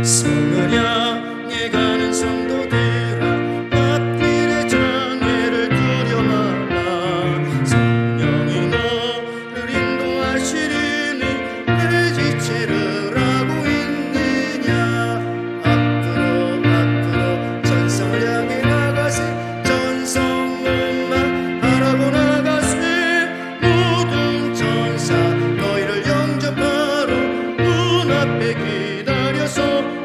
성을 향해 가는 성도들아, 앞길의 장애를 두려 마라. 성령이 너를 인도하시리니 내 지체를 하고 있느냐. 앞으로 전성을 향해 나가세. 전성만 바라고 나가세. 모든 천사 너희를 영접하러 눈앞에 기다려서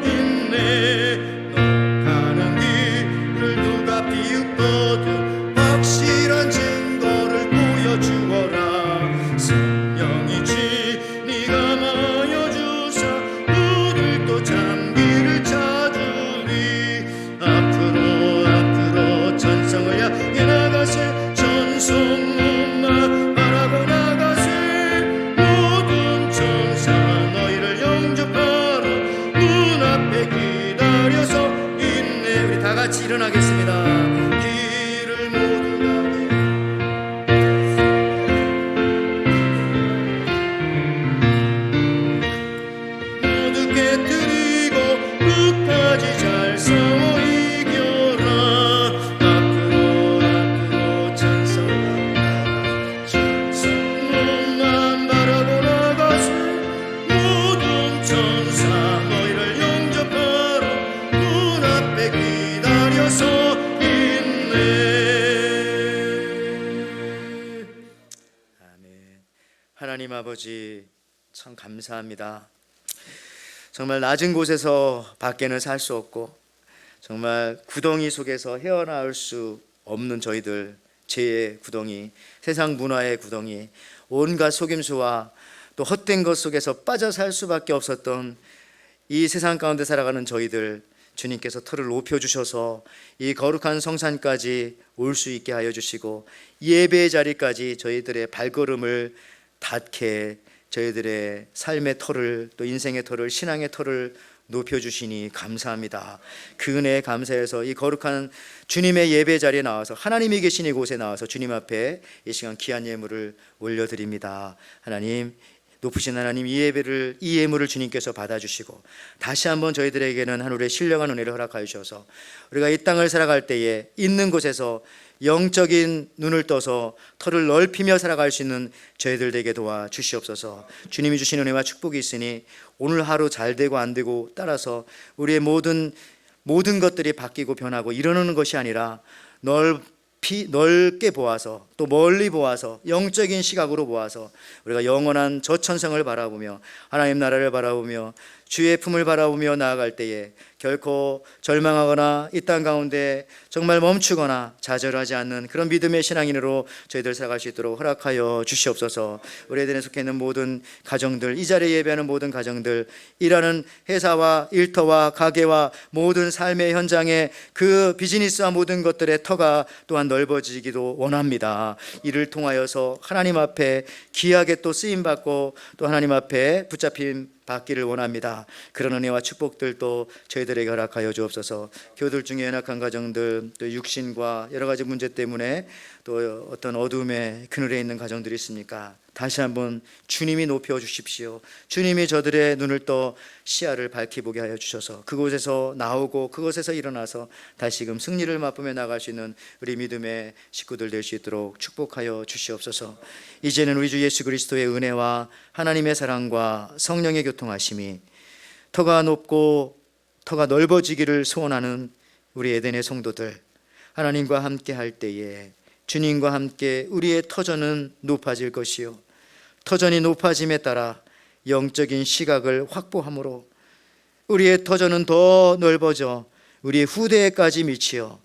확실한 증거를 보여주어라. 성령이 진리 감하여 주사 우리도 잠기를 찾으리. 앞으로 전성을 향해 나가세. 전성만 바라고 나가세. 모든 천사 너희를 영접하러 눈앞에 기다려서 있네. 우리 다 같이 일어나겠습니다. 하나님 아버지 참 감사합니다. 정말 낮은 곳에서 밖에는 살 수 없고 정말 구덩이 속에서 헤어나올 수 없는 저희들, 죄의 구덩이, 세상 문화의 구덩이, 온갖 속임수와 또 헛된 것 속에서 빠져 살 수밖에 없었던 이 세상 가운데 살아가는 저희들, 주님께서 털을 높여주셔서 이 거룩한 성산까지 올 수 있게 하여 주시고 예배의 자리까지 저희들의 발걸음을 닿게 저희들의 삶의 털을, 또 인생의 털을, 신앙의 털을 높여주시니 감사합니다. 그 은혜에 감사해서 이 거룩한 주님의 예배 자리에 나와서, 하나님이 계신 이곳에 나와서 주님 앞에 이 시간 귀한 예물을 올려드립니다. 하나님, 높으신 하나님, 이 예배를, 이 예물을 주님께서 받아주시고 다시 한번 저희들에게는 하늘의 신령한 은혜를 허락하여 주셔서 우리가 이 땅을 살아갈 때에 있는 곳에서 영적인 눈을 떠서 털을 넓히며 살아갈 수 있는 저희들 되게 도와 주시옵소서. 주님이 주신 은혜와 축복이 있으니 오늘 하루 잘 되고 안 되고 따라서 우리의 모든 것들이 바뀌고 변하고 이러는 것이 아니라 넓게 보아서, 또 멀리 보아서, 영적인 시각으로 보아서 우리가 영원한 저천성을 바라보며 하나님 나라를 바라보며 주의 품을 바라보며 나아갈 때에 결코 절망하거나 이 땅 가운데 정말 멈추거나 좌절하지 않는 그런 믿음의 신앙인으로 저희들 살아갈 수 있도록 허락하여 주시옵소서. 우리 에덴에 속해 있는 모든 가정들, 이 자리에 예배하는 모든 가정들, 일하는 회사와 일터와 가게와 모든 삶의 현장에 그 비즈니스와 모든 것들의 터가 또한 넓어지기도 원합니다. 이를 통하여서 하나님 앞에 귀하게 또 쓰임받고 또 하나님 앞에 붙잡힘 받기를 원합니다. 그런 은혜와 축복들도 저희들에게 허락하여 주옵소서. 교들 중에 연약한 가정들, 또 육신과 여러 가지 문제 때문에 또 어떤 어둠의 그늘에 있는 가정들이 있습니까? 다시 한번 주님이 높여 주십시오. 주님이 저들의 눈을 떠 시야를 밝히 보게 하여 주셔서 그곳에서 나오고 그곳에서 일어나서 다시금 승리를 맛보며 나갈 수 있는 우리 믿음의 식구들 될 수 있도록 축복하여 주시옵소서. 이제는 우리 주 예수 그리스도의 은혜와 하나님의 사랑과 성령의 교통하심이 터가 높고 터가 넓어지기를 소원하는 우리 에덴의 성도들, 하나님과 함께 할 때에 주님과 함께 우리의 터전은 높아질 것이요, 터전이 높아짐에 따라 영적인 시각을 확보함으로 우리의 터전은 더 넓어져 우리의 후대에까지 미치어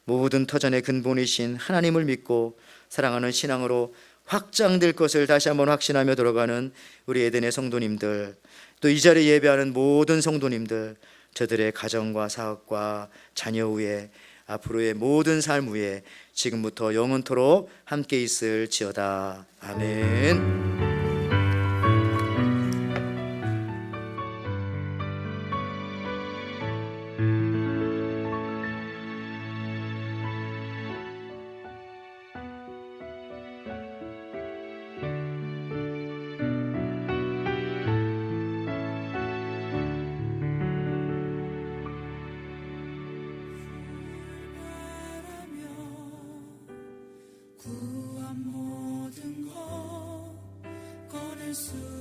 모든 터전의 근본이신 하나님을 믿고 사랑하는 신앙으로 확장될 것을 다시 한번 확신하며 들어가는 우리 에덴의 성도님들, 또 이 자리에 예배하는 모든 성도님들, 저들의 가정과 사업과 자녀 후에 앞으로의 모든 삶 후에 지금부터 영원토록 함께 있을지어다. 아멘. 구한 모든 것 꺼낼 수